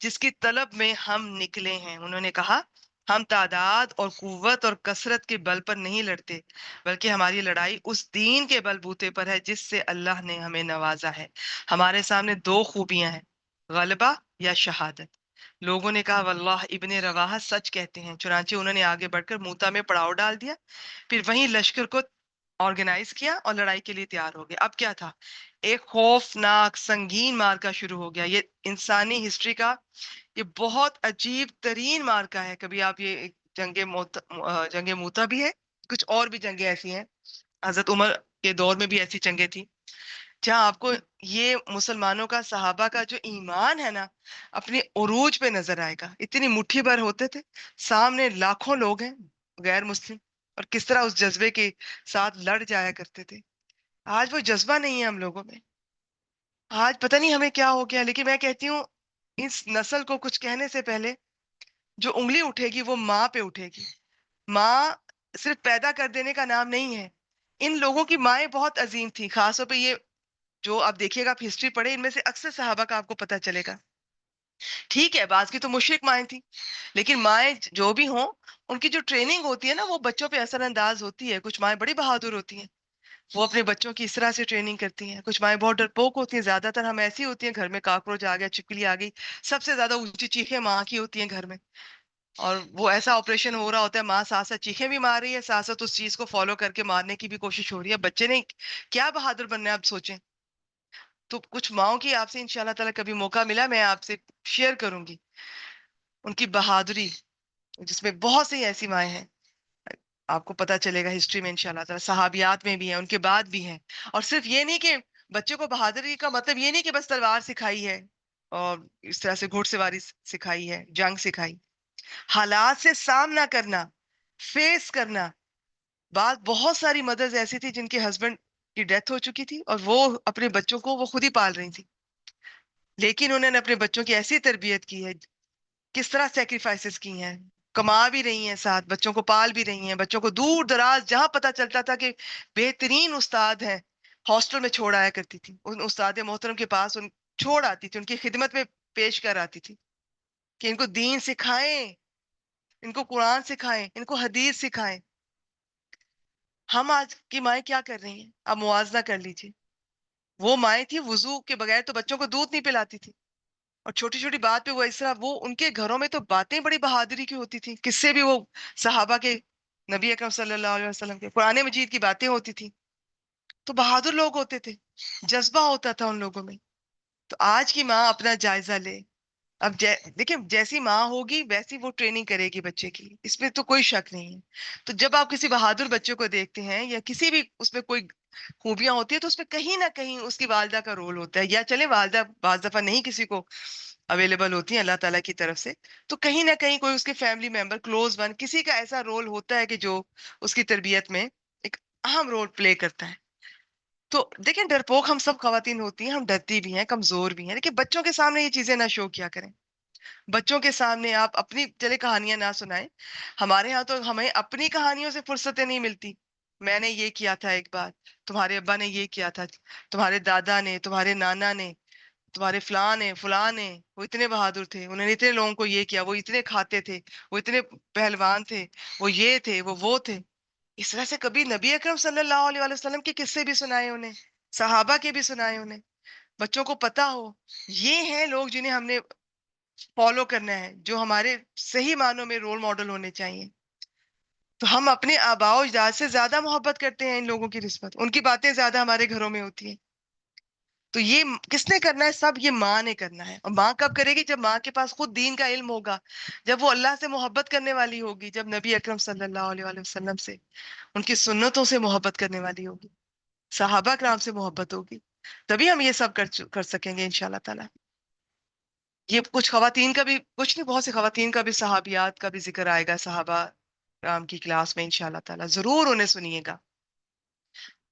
جس کی طلب میں ہم نکلے ہیں. انہوں نے کہا, ہم تعداد اور قوت اور کثرت کے بل پر نہیں لڑتے, بلکہ ہماری لڑائی اس دین کے بل بوتے پر ہے جس سے اللہ نے ہمیں نوازا ہے. ہمارے سامنے 2 خوبیاں ہیں, غلبہ یا شہادت. لوگوں نے کہا, واللہ ابن رواحہ سچ کہتے ہیں. چنانچہ انہوں نے آگے بڑھ کر موتا میں پڑاؤ ڈال دیا. پھر وہیں لشکر کو آرگنائز کیا اور لڑائی کے لیے تیار ہو گئے. اب کیا تھا, ایک خوفناک سنگین مارکا شروع ہو گیا. یہ انسانی ہسٹری کا یہ بہت عجیب ترین مارکا ہے. کبھی آپ یہ جنگ موتا بھی ہے, کچھ اور بھی جنگیں ایسی ہیں, حضرت عمر کے دور میں بھی ایسی جنگیں تھیں, جہاں آپ کو یہ مسلمانوں کا, صحابہ کا جو ایمان ہے نا, اپنی عروج پہ نظر آئے گا. اتنی مٹھی بھر ہوتے تھے, سامنے لاکھوں لوگ ہیں غیر مسلم, اور کس طرح اس جذبے کے ساتھ لڑ جایا کرتے تھے. آج وہ جذبہ نہیں ہے ہم لوگوں میں. آج پتہ نہیں ہمیں کیا ہو گیا, لیکن میں کہتی ہوں اس نسل کو کچھ کہنے سے پہلے جو انگلی اٹھے گی وہ ماں پہ اٹھے گی. ماں صرف پیدا کر دینے کا نام نہیں ہے. ان لوگوں کی مائیں بہت عظیم تھی, خاص طور پہ یہ جو آپ دیکھیے گا, آپ ہسٹری پڑھیں, ان میں سے اکثر صحابہ کا آپ کو پتہ چلے گا. ٹھیک ہے, بعض کی تو مشرک مائیں تھی, لیکن مائیں جو بھی ہوں, ان کی جو ٹریننگ ہوتی ہے نا, وہ بچوں پہ اثر انداز ہوتی ہے. کچھ مائیں بڑی بہادر ہوتی ہیں, وہ اپنے بچوں کی اس طرح سے ٹریننگ کرتی ہیں. کچھ مائیں بہت ڈرپوک ہوتی ہیں, زیادہ تر ہم ایسی ہوتی ہیں, گھر میں کاکروچ آ گیا, چپکلی آ گئی, سب سے زیادہ اونچی چیخیں ماں کی ہوتی ہیں گھر میں. اور وہ ایسا آپریشن ہو رہا ہوتا ہے, ماں ساتھ ساتھ چیخیں بھی مار رہی ہے, ساتھ ساتھ اس چیز کو فالو کر کے مارنے کی بھی کوشش ہو رہی ہے. بچے نے کیا بہادر بننا ہے, اب سوچیں. تو کچھ ماؤں کی آپ سے انشاءاللہ تعالیٰ کبھی موقع ملا, میں آپ سے شیئر کروں گی ان کی بہادری, جس میں بہت سی ایسی مائیں ہیں, آپ کو پتا چلے گا ہسٹری میں انشاءاللہ تعالیٰ. صحابیات میں بھی ہیں, ان کے بعد بھی ہیں. اور صرف یہ نہیں کہ بچے کو بہادری کا مطلب یہ نہیں کہ بس تلوار سکھائی ہے اور اس طرح سے گھوڑ سواری سکھائی ہے, جنگ سکھائی. حالات سے سامنا کرنا, فیس کرنا. بہت ساری مدرز ایسی تھی جن کے ہسبینڈ کی ڈیتھ ہو چکی تھی, اور وہ اپنے بچوں کو وہ خود ہی پال رہی تھی, لیکن انہوں نے اپنے بچوں کی ایسی تربیت کی ہے, کس طرح سیکریفائسز کی ہیں, کما بھی رہی ہیں، ساتھ بچوں کو پال بھی رہی ہیں، بچوں کو دور دراز جہاں پتہ چلتا تھا کہ بہترین استاد ہیں، ہاسٹل میں چھوڑ آیا کرتی تھی، ان استاد محترم کے پاس ان چھوڑ آتی تھی، ان کی خدمت میں پیش کر آتی تھی کہ ان کو دین سکھائیں، ان کو قرآن سکھائیں، ان کو حدیث سکھائیں۔ ہم آج کی مائیں کیا کر رہی ہیں؟ آپ موازنہ کر لیجئے۔ وہ مائیں تھی وضو کے بغیر تو بچوں کو دودھ نہیں پلاتی تھی، اور چھوٹی چھوٹی بات پہ وہ اس طرح، وہ ان کے گھروں میں تو باتیں بڑی بہادری کی ہوتی تھی، قصے بھی وہ صحابہ کے، نبی اکرم صلی اللہ علیہ وسلم کے قرآن مجید کی باتیں ہوتی تھی، تو بہادر لوگ ہوتے تھے، جذبہ ہوتا تھا ان لوگوں میں۔ تو آج کی ماں اپنا جائزہ لے، اب دیکھیں جیسی ماں ہوگی ویسی وہ ٹریننگ کرے گی بچے کی، اس میں تو کوئی شک نہیں ہے۔ تو جب آپ کسی بہادر بچے کو دیکھتے ہیں یا کسی بھی اس میں کوئی خوبیاں ہوتی ہے، تو اس میں کہیں نہ کہیں اس کی والدہ کا رول ہوتا ہے، یا چلے والدہ بعض دفعہ نہیں کسی کو اویلیبل ہوتی ہیں اللہ تعالیٰ کی طرف سے، تو کہیں نہ کہیں کوئی اس کے فیملی ممبر، کلوز ون، کسی کا ایسا رول ہوتا ہے کہ جو اس کی تربیت میں ایک اہم رول پلے کرتا ہے۔ تو دیکھیں ڈرپوک ہم سب خواتین ہوتی ہیں، ہم ڈرتی بھی ہیں، کمزور بھی ہیں، لیکن بچوں کے سامنے یہ چیزیں نہ شو کیا کریں۔ بچوں کے سامنے آپ اپنی چلے کہانیاں نہ سنائیں۔ ہمارے ہاں تو ہمیں اپنی کہانیوں سے فرصتیں نہیں ملتی، میں نے یہ کیا تھا ایک بار، تمہارے ابا نے یہ کیا تھا، تمہارے دادا نے، تمہارے نانا نے، تمہارے فلاں نے، وہ اتنے بہادر تھے، انہوں نے اتنے لوگوں کو یہ کیا، وہ اتنے کھاتے تھے، وہ اتنے پہلوان تھے، وہ یہ تھے، وہ تھے۔ اس طرح سے کبھی نبی اکرم صلی اللہ علیہ وآلہ وسلم کے قصے بھی سنائے انہیں، صحابہ کے بھی سنائے انہیں، بچوں کو پتا ہو یہ ہیں لوگ جنہیں ہم نے فالو کرنا ہے، جو ہمارے صحیح معنوں میں رول ماڈل ہونے چاہیے۔ تو ہم اپنے آباء و اجداد سے زیادہ محبت کرتے ہیں ان لوگوں کی نسبت، ان کی باتیں زیادہ ہمارے گھروں میں ہوتی ہیں۔ تو یہ کس نے کرنا ہے؟ سب یہ ماں نے کرنا ہے۔ اور ماں کب کرے گی؟ جب ماں کے پاس خود دین کا علم ہوگا، جب وہ اللہ سے محبت کرنے والی ہوگی، جب نبی اکرم صلی اللہ علیہ وآلہ وسلم سے، ان کی سنتوں سے محبت کرنے والی ہوگی، صحابہ کرام سے محبت ہوگی، تبھی ہم یہ سب کر سکیں گے انشاءاللہ تعالی۔ یہ کچھ خواتین کا بھی، کچھ نہیں، بہت سی خواتین کا بھی، صحابیات کا بھی ذکر آئے گا صحابہ کرام کی کلاس میں انشاءاللہ تعالی، ضرور انہیں سنیے گا۔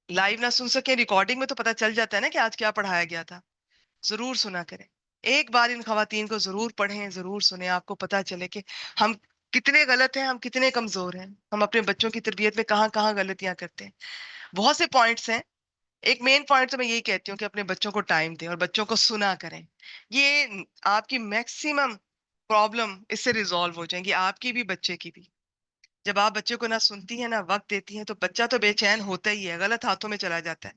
لائیو نہ سن سکیں، ریکارڈنگ میں تو پتہ چل جاتا ہے نا کہ آج کیا پڑھایا گیا تھا، ضرور سنا کریں۔ ایک بار ان خواتین کو ضرور پڑھیں، ضرور سنیں، آپ کو پتہ چلے کہ ہم کتنے غلط ہیں، ہم کتنے کمزور ہیں، ہم اپنے بچوں کی تربیت میں کہاں کہاں غلطیاں کرتے ہیں۔ بہت سے پوائنٹس ہیں، ایک مین پوائنٹ تو میں یہی کہتی ہوں کہ اپنے بچوں کو ٹائم دیں اور بچوں کو سنا کریں۔ یہ آپ کی میکسیمم پرابلم اس سے ریزالو ہو جائیں گی، آپ کی بھی بچے کی بھی۔ جب آپ بچے کو نہ سنتی ہیں نہ وقت دیتی ہیں، تو بچہ تو بے چین ہوتا ہی ہے، غلط ہاتھوں میں چلا جاتا ہے۔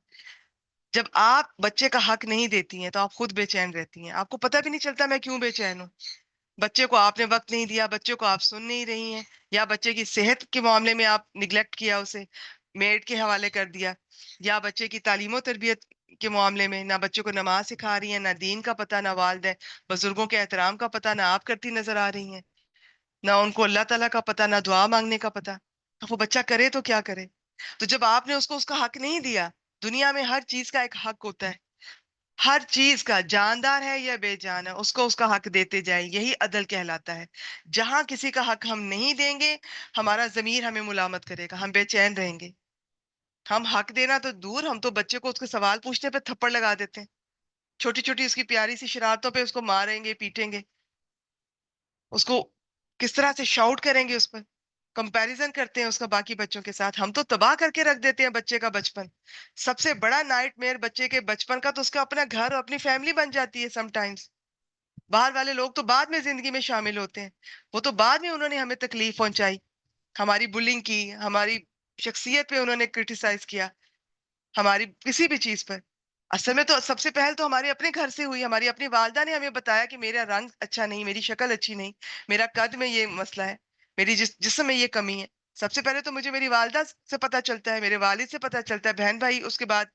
جب آپ بچے کا حق نہیں دیتی ہیں تو آپ خود بے چین رہتی ہیں، آپ کو پتہ بھی نہیں چلتا میں کیوں بے چین ہوں۔ بچے کو آپ نے وقت نہیں دیا، بچے کو آپ سن نہیں رہی ہیں، یا بچے کی صحت کے معاملے میں آپ نگلیکٹ کیا، اسے میڈ کے حوالے کر دیا، یا بچے کی تعلیم و تربیت کے معاملے میں نہ بچے کو نماز سکھا رہی ہیں، نہ دین کا پتہ، نہ والدین بزرگوں کے احترام کا پتہ، نہ آپ کرتی نظر آ رہی ہیں، نہ ان کو اللہ تعالیٰ کا پتہ، نہ دعا مانگنے کا پتہ۔ اب وہ بچہ کرے تو کیا کرے؟ تو جب آپ نے اس کو اس کا حق نہیں دیا، دنیا میں ہر چیز کا ایک حق ہوتا ہے، ہر چیز کا، جاندار ہے یا بے جان ہے، اس کو اس کا حق دیتے جائیں، یہی عدل کہلاتا ہے۔ جہاں کسی کا حق ہم نہیں دیں گے، ہمارا ضمیر ہمیں ملامت کرے گا، ہم بے چین رہیں گے۔ ہم حق دینا تو دور، ہم تو بچے کو اس کے سوال پوچھنے پہ تھپڑ لگا دیتے ہیں، چھوٹی چھوٹی اس کی پیاری سی شرارتوں پہ اس کو ماریں گے، پیٹیں گے، اس کو کس طرح سے شاؤٹ کریں گے، اس پر کمپیریزن کرتے ہیں اس کا باقی بچوں کے ساتھ۔ ہم تو تباہ کر کے رکھ دیتے ہیں بچے کا بچپن۔ سب سے بڑا نائٹ میئر بچے کے بچپن کا تو اس کا اپنا گھر اور اپنی فیملی بن جاتی ہے سم ٹائمز۔ باہر والے لوگ تو بعد میں زندگی میں شامل ہوتے ہیں، وہ تو بعد میں انہوں نے ہمیں تکلیف پہنچائی، ہماری بلنگ کی، ہماری شخصیت پہ انہوں نے کرٹیسائز کیا، ہماری کسی بھی چیز پر۔ اصل میں تو سب سے پہل تو ہمارے اپنے گھر سے ہوئی، ہماری اپنی والدہ نے ہمیں بتایا کہ میرا رنگ اچھا نہیں، میری شکل اچھی نہیں، میرا قد میں یہ مسئلہ ہے، میری جسم میں یہ کمی ہے۔ سب سے پہلے تو مجھے میری والدہ سے پتہ چلتا ہے، میرے والد سے پتہ چلتا ہے، بہن بھائی اس کے بعد۔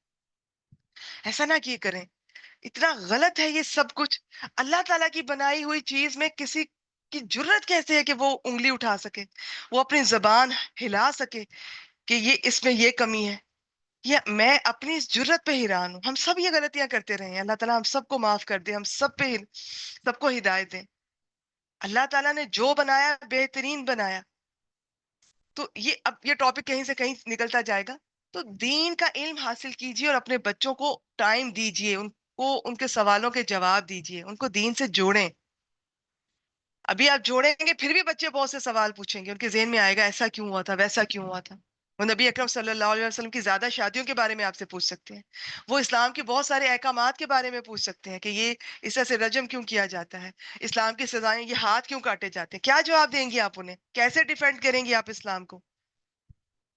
ایسا نہ کیے کریں، اتنا غلط ہے یہ سب کچھ۔ اللہ تعالیٰ کی بنائی ہوئی چیز میں کسی کی جرت کیسے ہے کہ وہ انگلی اٹھا سکے، وہ اپنی زبان ہلا سکے کہ یہ اس میں یہ کمی ہے؟ میں اپنی اس جرت پہ حیران ہوں۔ ہم سب یہ غلطیاں کرتے رہے ہیں، اللہ تعالیٰ ہم سب کو معاف کر دے، ہم سب کو ہدایت دے۔ اللہ تعالیٰ نے جو بنایا بہترین بنایا۔ تو یہ اب یہ ٹاپک کہیں سے کہیں نکلتا جائے گا، تو دین کا علم حاصل کیجئے اور اپنے بچوں کو ٹائم دیجئے، ان کو ان کے سوالوں کے جواب دیجئے، ان کو دین سے جوڑیں۔ ابھی آپ جوڑیں گے پھر بھی بچے بہت سے سوال پوچھیں گے، ان کے ذہن میں آئے گا ایسا کیوں ہوا تھا، ویسا کیوں ہوا تھا۔ وہ نبی اکرم صلی اللہ علیہ وسلم کی زیادہ شادیوں کے بارے میں آپ سے پوچھ سکتے ہیں، وہ اسلام کے بہت سارے احکامات کے بارے میں پوچھ سکتے ہیں کہ یہ اس طرح سے رجم کیوں کیا جاتا ہے، اسلام کی سزائیں، یہ ہاتھ کیوں کاٹے جاتے ہیں۔ کیا جواب دیں گی آپ انہیں؟ کیسے ڈیفینڈ کریں گی آپ اسلام کو؟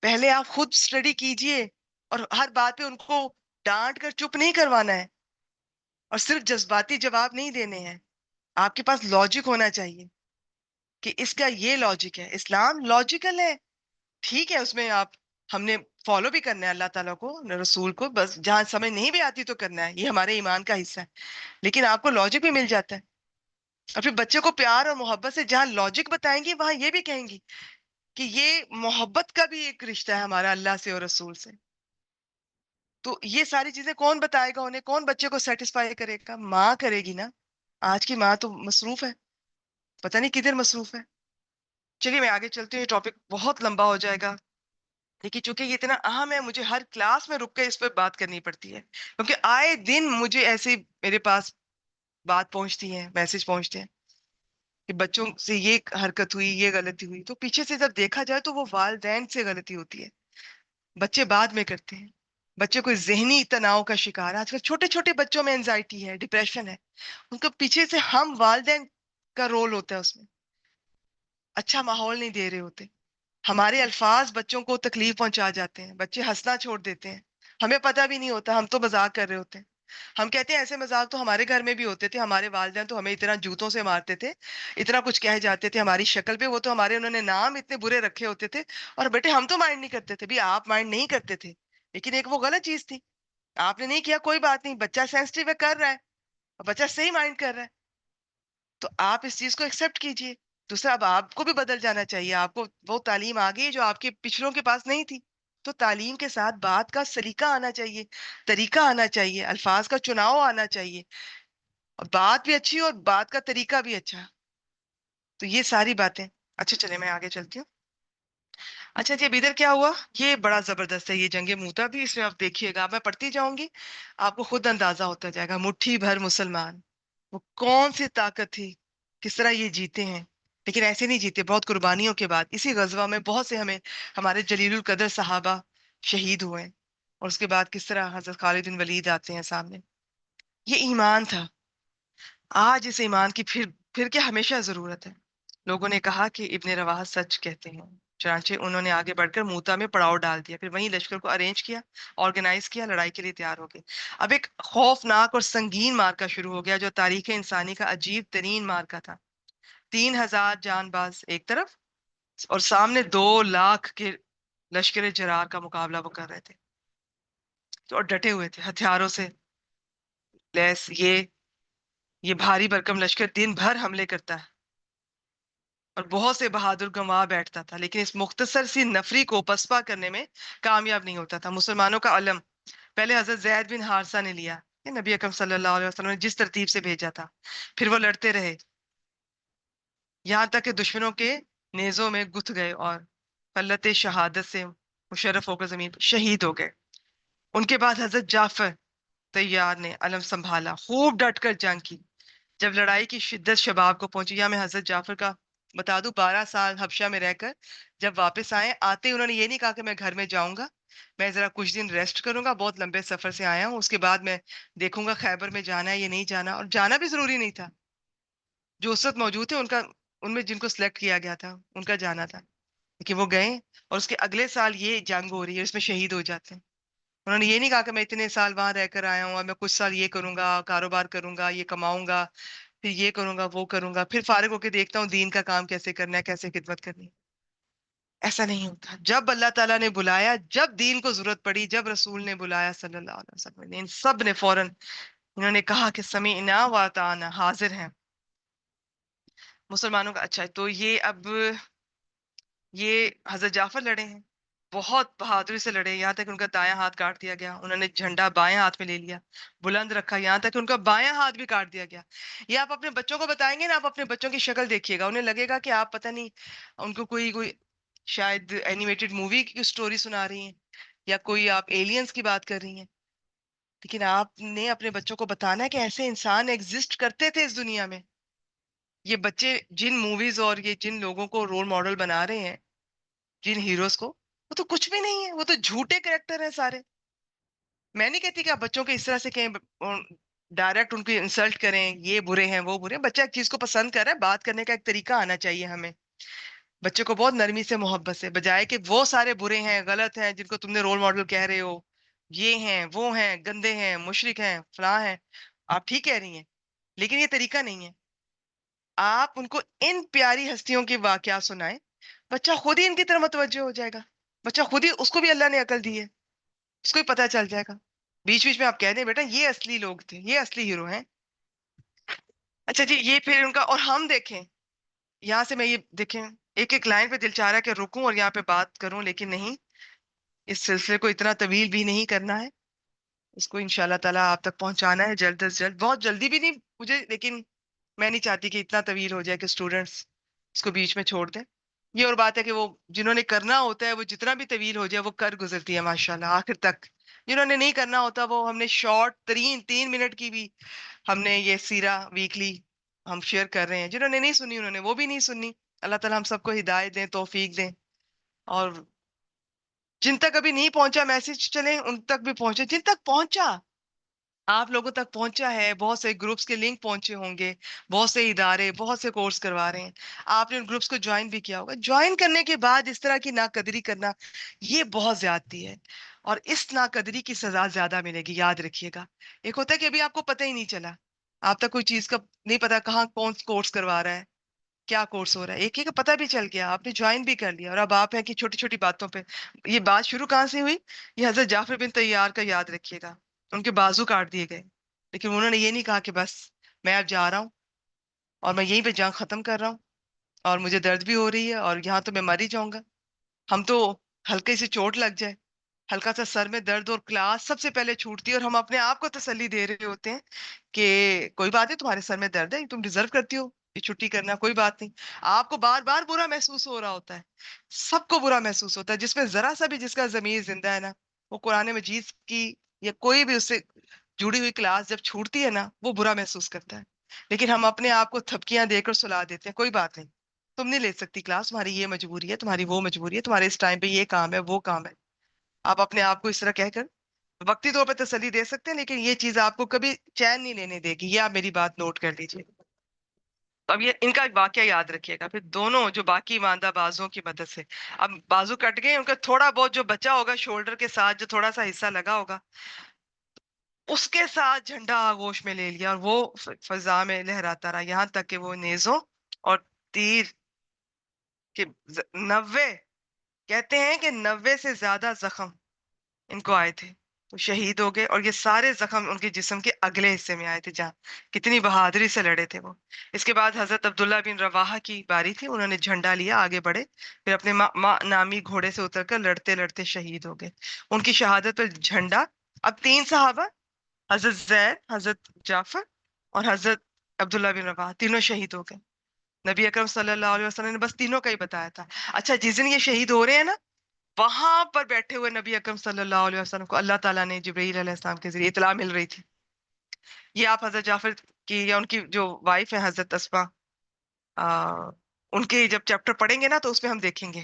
پہلے آپ خود اسٹڈی کیجئے، اور ہر بات پہ ان کو ڈانٹ کر چپ نہیں کروانا ہے، اور صرف جذباتی جواب نہیں دینے ہیں۔ آپ کے پاس لاجک ہونا چاہیے کہ اس کا یہ لاجک ہے، اسلام لاجیکل ہے، ٹھیک ہے، اس میں آپ ہم نے فالو بھی کرنا ہے اللہ تعالیٰ کو، رسول کو، بس جہاں سمجھ نہیں بھی آتی تو کرنا ہے، یہ ہمارے ایمان کا حصہ ہے، لیکن آپ کو لاجک بھی مل جاتا ہے۔ اور پھر بچے کو پیار اور محبت سے جہاں لاجک بتائیں گی وہاں یہ بھی کہیں گی کہ یہ محبت کا بھی ایک رشتہ ہے ہمارا اللہ سے اور رسول سے۔ تو یہ ساری چیزیں کون بتائے گا انہیں؟ کون بچے کو سیٹسفائی کرے گا؟ ماں کرے گی نا۔ آج کی ماں تو مصروف ہے، پتہ نہیں کدھر مصروف ہے۔ چلیے میں آگے چلتی ہوں، یہ ٹاپک بہت لمبا ہو جائے گا، لیکن چونکہ یہ اتنا اہم ہے مجھے ہر کلاس میں رک کے اس پہ بات کرنی پڑتی ہے، کیونکہ آئے دن مجھے ایسے میرے پاس بات پہنچتی ہے، میسج پہنچتے ہیں کہ بچوں سے یہ حرکت ہوئی، یہ غلطی ہوئی، تو پیچھے سے جب دیکھا جائے تو وہ والدین سے غلطی ہوتی ہے، بچے بعد میں کرتے ہیں۔ بچے کوئی ذہنی تناؤ کا شکار ہے، آج کل چھوٹے چھوٹے بچوں میں انزائٹی ہے، ڈپریشن ہے، ان کو پیچھے سے ہم والدین کا رول ہوتا ہے اس میں، اچھا ماحول نہیں دے رہے ہوتے، ہمارے الفاظ بچوں کو تکلیف پہنچا جاتے ہیں، بچے ہنسنا چھوڑ دیتے ہیں، ہمیں پتہ بھی نہیں ہوتا، ہم تو مذاق کر رہے ہوتے ہیں۔ ہم کہتے ہیں ایسے مذاق تو ہمارے گھر میں بھی ہوتے تھے، ہمارے والدین تو ہمیں اتنا جوتوں سے مارتے تھے، اتنا کچھ کہہ جاتے تھے ہماری شکل پہ، وہ تو ہمارے انہوں نے نام اتنے برے رکھے ہوتے تھے، اور بیٹے ہم تو مائنڈ نہیں کرتے تھے بھی، آپ مائنڈ نہیں کرتے تھے، لیکن ایک وہ غلط چیز تھی، آپ نے نہیں کیا کوئی بات نہیں، بچہ سینسٹیو ہے کر رہا ہے، اور بچہ صحیح مائنڈ کر رہا ہے، تو آپ اس چیز کو ایکسپٹ کیجئے۔ دوسرا، اب آپ کو بھی بدل جانا چاہیے، آپ کو وہ تعلیم آ گئی جو آپ کے پچھلوں کے پاس نہیں تھی، تو تعلیم کے ساتھ بات کا سلیقہ آنا چاہیے، طریقہ آنا چاہیے، الفاظ کا چناؤ آنا چاہیے، اور بات بھی اچھی ہو اور بات کا طریقہ بھی اچھا، تو یہ ساری باتیں۔ اچھا چلے میں آگے چلتی ہوں۔ اچھا جی، اب ادھر کیا ہوا؟ یہ بڑا زبردست ہے، یہ جنگ موتا بھی، اس میں آپ دیکھیے گا، میں پڑھتی جاؤں گی، آپ کو خود اندازہ ہوتا جائے گا۔ مٹھی بھر مسلمان، وہ کون سی طاقت تھی، کس طرح یہ جیتے ہیں، لیکن ایسے نہیں جیتے، بہت قربانیوں کے بعد۔ اسی غزوہ میں بہت سے ہمارے جلیل القدر صحابہ شہید ہوئے، اور اس کے بعد کس طرح حضرت خالد بن ولید آتے ہیں سامنے۔ یہ ایمان تھا، آج اس ایمان کی پھر کے ہمیشہ ضرورت ہے۔ لوگوں نے کہا کہ ابن رواحہ سچ کہتے ہیں، چنانچہ انہوں نے آگے بڑھ کر موتا میں پڑاؤ ڈال دیا، پھر وہیں لشکر کو ارینج کیا، آرگنائز کیا، لڑائی کے لیے تیار ہو گئے۔ اب ایک خوفناک اور سنگین مارکا شروع ہو گیا، جو تاریخ انسانی کا عجیب ترین مارکا تھا۔ 3,000 جان باز ایک طرف، اور سامنے 2 لاکھ کے لشکر جرار کا مقابلہ وہ کر رہے تھے، تو اور ڈٹے ہوئے تھے ہتھیاروں سے لیس۔ یہ بھاری بھرکم لشکر دن بھر حملے کرتا ہے، اور بہت سے بہادر گنوا بیٹھتا تھا، لیکن اس مختصر سی نفری کو پسپا کرنے میں کامیاب نہیں ہوتا تھا۔ مسلمانوں کا علم پہلے حضرت زید بن حارثہ نے لیا، یہ نبی اکرم صلی اللہ علیہ وسلم نے جس ترتیب سے بھیجا تھا، پھر وہ لڑتے رہے، یہاں تک کہ دشمنوں کے نیزوں میں گتھ گئے، اور فلت شہادت سے مشرف ہو کر زمین پر شہید ہو گئے۔ ان کے بعد حضرت جعفر طیار نے علم سنبھالا، خوب ڈٹ کر جنگ کی۔ جب لڑائی کی شدت شباب کو پہنچی، یا میں حضرت جعفر کا بتا دوں، 12 سال حبشہ میں رہ کر جب واپس آئے، آتے انہوں نے یہ نہیں کہا کہ میں گھر میں جاؤں گا، میں ذرا کچھ دن ریسٹ کروں گا، بہت لمبے سفر سے آیا ہوں، اس کے بعد میں دیکھوں گا خیبر میں جانا ہے یا نہیں جانا، اور جانا بھی ضروری نہیں تھا، جو اس وقت موجود تھے ان میں جن کو سلیکٹ کیا گیا تھا ان کا جانا تھا، کہ وہ گئے، اور اس کے اگلے سال یہ جنگ ہو رہی ہے، اس میں شہید ہو جاتے ہیں۔ انہوں نے یہ نہیں کہا کہ میں اتنے سال وہاں رہ کر آیا ہوں اور میں کچھ سال یہ کروں گا، کاروبار کروں گا، یہ کماؤں گا، پھر یہ کروں گا، وہ کروں گا، پھر فارغ ہو کے دیکھتا ہوں دین کا کام کیسے کرنا ہے، کیسے خدمت کرنی ہے۔ ایسا نہیں ہوتا، جب اللہ تعالیٰ نے بلایا، جب دین کو ضرورت پڑی، جب رسول نے بلایا صلی اللہ علیہ وسلم نے، ان سب نے فوراً انہوں نے کہا کہ سمعنا و اطعنا، حاضر ہیں مسلمانوں کا۔ اچھا تو یہ حضرت جعفر لڑے ہیں، بہت بہادری سے لڑے، یہاں تک ان کا دایاں ہاتھ کاٹ دیا گیا، انہوں نے جھنڈا بائیں ہاتھ میں لے لیا، بلند رکھا، یہاں تک کہ ان کا بایاں ہاتھ بھی کاٹ دیا گیا۔ یہ آپ اپنے بچوں کو بتائیں گے نا، آپ اپنے بچوں کی شکل دیکھیے گا، انہیں لگے گا کہ آپ پتہ نہیں ان کو کوئی شاید اینیمیٹڈ مووی کی سٹوری سنا رہی ہیں، یا کوئی آپ ایلینز کی بات کر رہی ہیں، لیکن آپ نے اپنے بچوں کو بتانا ہے کہ ایسے انسان ایگزسٹ کرتے تھے اس دنیا میں، یہ بچے جن موویز اور یہ جن لوگوں کو رول ماڈل بنا رہے ہیں، جن ہیروز کو، وہ تو کچھ بھی نہیں ہے، وہ تو جھوٹے کریکٹر ہیں سارے. میں نہیں کہتی کہ آپ بچوں کو اس طرح سے کہیں ڈائریکٹ ان کو انسلٹ کریں، یہ برے ہیں وہ برے ہیں. بچہ ایک چیز کو پسند کر رہا ہے، بات کرنے کا ایک طریقہ آنا چاہیے ہمیں. بچے کو بہت نرمی سے، محبت سے، بجائے کہ وہ سارے برے ہیں، غلط ہیں، جن کو تم نے رول ماڈل کہہ رہے ہو، یہ ہیں وہ ہیں، گندے ہیں، مشرک ہیں، فلاں ہیں. آپ ٹھیک کہہ رہی ہیں، لیکن یہ طریقہ نہیں ہے. آپ ان کو ان پیاری ہستیوں کے واقعات سنائیں، بچہ خود ہی ان کی طرف متوجہ ہو جائے گا. بچہ خود ہی، اس کو بھی اللہ نے عقل دی ہے، اس کو بھی پتہ چل جائے گا. بیچ بیچ میں آپ کہہ دیں بیٹا یہ اصلی لوگ تھے، یہ اصلی ہیرو ہیں. اچھا جی، یہ پھر ان کا، اور ہم دیکھیں یہاں سے، میں یہ دیکھیں ایک ایک لائن پہ دل چاہ رہا ہے کہ رکوں اور یہاں پہ بات کروں، لیکن نہیں، اس سلسلے کو اتنا طویل بھی نہیں کرنا ہے. اس کو انشاءاللہ تعالیٰ آپ تک پہنچانا ہے جلد از جلد، بہت جلدی بھی نہیں مجھے، لیکن میں نہیں چاہتی کہ اتنا طویل ہو جائے کہ اسٹوڈنٹس اس کو بیچ میں چھوڑ دیں. یہ اور بات ہے کہ وہ جنہوں نے کرنا ہوتا ہے وہ جتنا بھی طویل ہو جائے وہ کر گزرتی ہے ماشاءاللہ آخر تک. جنہوں نے نہیں کرنا ہوتا وہ ہم نے شارٹ ترین 3 منٹ کی بھی ہم نے یہ سیرہ ویکلی ہم شیئر کر رہے ہیں. جنہوں نے نہیں سنی انہوں نے وہ بھی نہیں سننی. اللہ تعالیٰ ہم سب کو ہدایت دیں، توفیق دیں. اور جن تک ابھی نہیں پہنچا میسج، چلیں ان تک بھی پہنچے. جن تک پہنچا، آپ لوگوں تک پہنچا ہے، بہت سے گروپس کے لنک پہنچے ہوں گے، بہت سے ادارے بہت سے کورس کروا رہے ہیں، آپ نے ان گروپس کو جوائن بھی کیا ہوگا. جوائن کرنے کے بعد اس طرح کی ناقدری کرنا، یہ بہت زیادتی ہے، اور اس ناقدری کی سزا زیادہ ملے گی، یاد رکھیے گا. ایک ہوتا ہے کہ ابھی آپ کو پتہ ہی نہیں چلا، آپ تک کوئی چیز کا نہیں پتا کہاں کون کورس کروا رہا ہے، کیا کورس ہو رہا ہے. ایک ایک پتہ بھی چل گیا، آپ نے جوائن بھی کر لیا، اور اب آپ ہیں کہ چھوٹی چھوٹی باتوں پہ. یہ بات شروع کہاں سے ہوئی؟ یہ حضرت جعفر بن طیار کا یاد رکھیے گا. ان کے بازو کاٹ دیے گئے، لیکن انہوں نے یہ نہیں کہا کہ بس میں اب جا رہا ہوں اور میں یہیں پہ جنگ ختم کر رہا ہوں اور مجھے درد بھی ہو رہی ہے اور یہاں تو میں مر ہی جاؤں گا. ہم تو ہلکے سے چوٹ لگ جائے، ہلکا سا سر میں درد، اور کلاس سب سے پہلے چھوٹتی ہے، اور ہم اپنے آپ کو تسلی دے رہے ہوتے ہیں کہ کوئی بات نہیں، تمہارے سر میں درد ہے، تم ڈیزرو کرتی ہو یہ چھٹی کرنا، کوئی بات نہیں. آپ کو بار بار برا محسوس ہو رہا ہوتا ہے، سب کو برا محسوس ہوتا ہے. جس میں ذرا سا بھی جس کا ضمیر زندہ ہے نا، وہ قرآن مجید کی یا کوئی بھی اس سے جڑی ہوئی کلاس جب چھوٹتی ہے نا، وہ برا محسوس کرتا ہے. لیکن ہم اپنے آپ کو تھپکیاں دے کر سلا دیتے ہیں، کوئی بات نہیں، تم نہیں لے سکتی کلاس، تمہاری یہ مجبوری ہے، تمہاری وہ مجبوری ہے، تمہارے اس ٹائم پہ یہ کام ہے وہ کام ہے. آپ اپنے آپ کو اس طرح کہہ کر وقتی طور پہ تسلی دے سکتے ہیں، لیکن یہ چیز آپ کو کبھی چین نہیں لینے دے گی. یہ آپ میری بات نوٹ کر لیجیے. اب یہ ان کا ایک واقعہ یاد رکھیے گا. پھر دونوں جو باقی ماندہ بازوں کی مدد سے، اب بازو کٹ گئے، ان کا تھوڑا بہت جو بچا ہوگا شولڈر کے ساتھ، جو تھوڑا سا حصہ لگا ہوگا، اس کے ساتھ جھنڈا آغوش میں لے لیا، اور وہ فضا میں لہراتا رہا یہاں تک کہ وہ نیزوں اور تیر کے 90، کہتے ہیں کہ 90 سے زیادہ زخم ان کو آئے تھے، تو شہید ہو گئے. اور یہ سارے زخم ان کے جسم کے اگلے حصے میں آئے تھے، جہاں کتنی بہادری سے لڑے تھے وہ. اس کے بعد حضرت عبداللہ بن رواحہ کی باری تھی، انہوں نے جھنڈا لیا، آگے بڑھے، پھر اپنے ماں نامی گھوڑے سے اتر کر لڑتے لڑتے شہید ہو گئے. ان کی شہادت پر جھنڈا، اب 3 صحابہ، حضرت زید، حضرت جعفر اور حضرت عبداللہ بن رواحہ، تینوں شہید ہو گئے. نبی اکرم صلی اللہ علیہ وسلم نے بس تینوں کا ہی بتایا تھا. اچھا، جس دن یہ شہید ہو رہے ہیں نا، وہاں پر بیٹھے ہوئے نبی اکرم صلی اللہ علیہ وسلم کو اللہ تعالیٰ نے جبرائیل علیہ السلام کے ذریعے اطلاع مل رہی تھی. یہ آپ حضرت جعفر کی یا ان کی جو وائف ہے حضرت اسما، ان کے جب چیپٹر پڑھیں گے نا تو اس میں ہم دیکھیں گے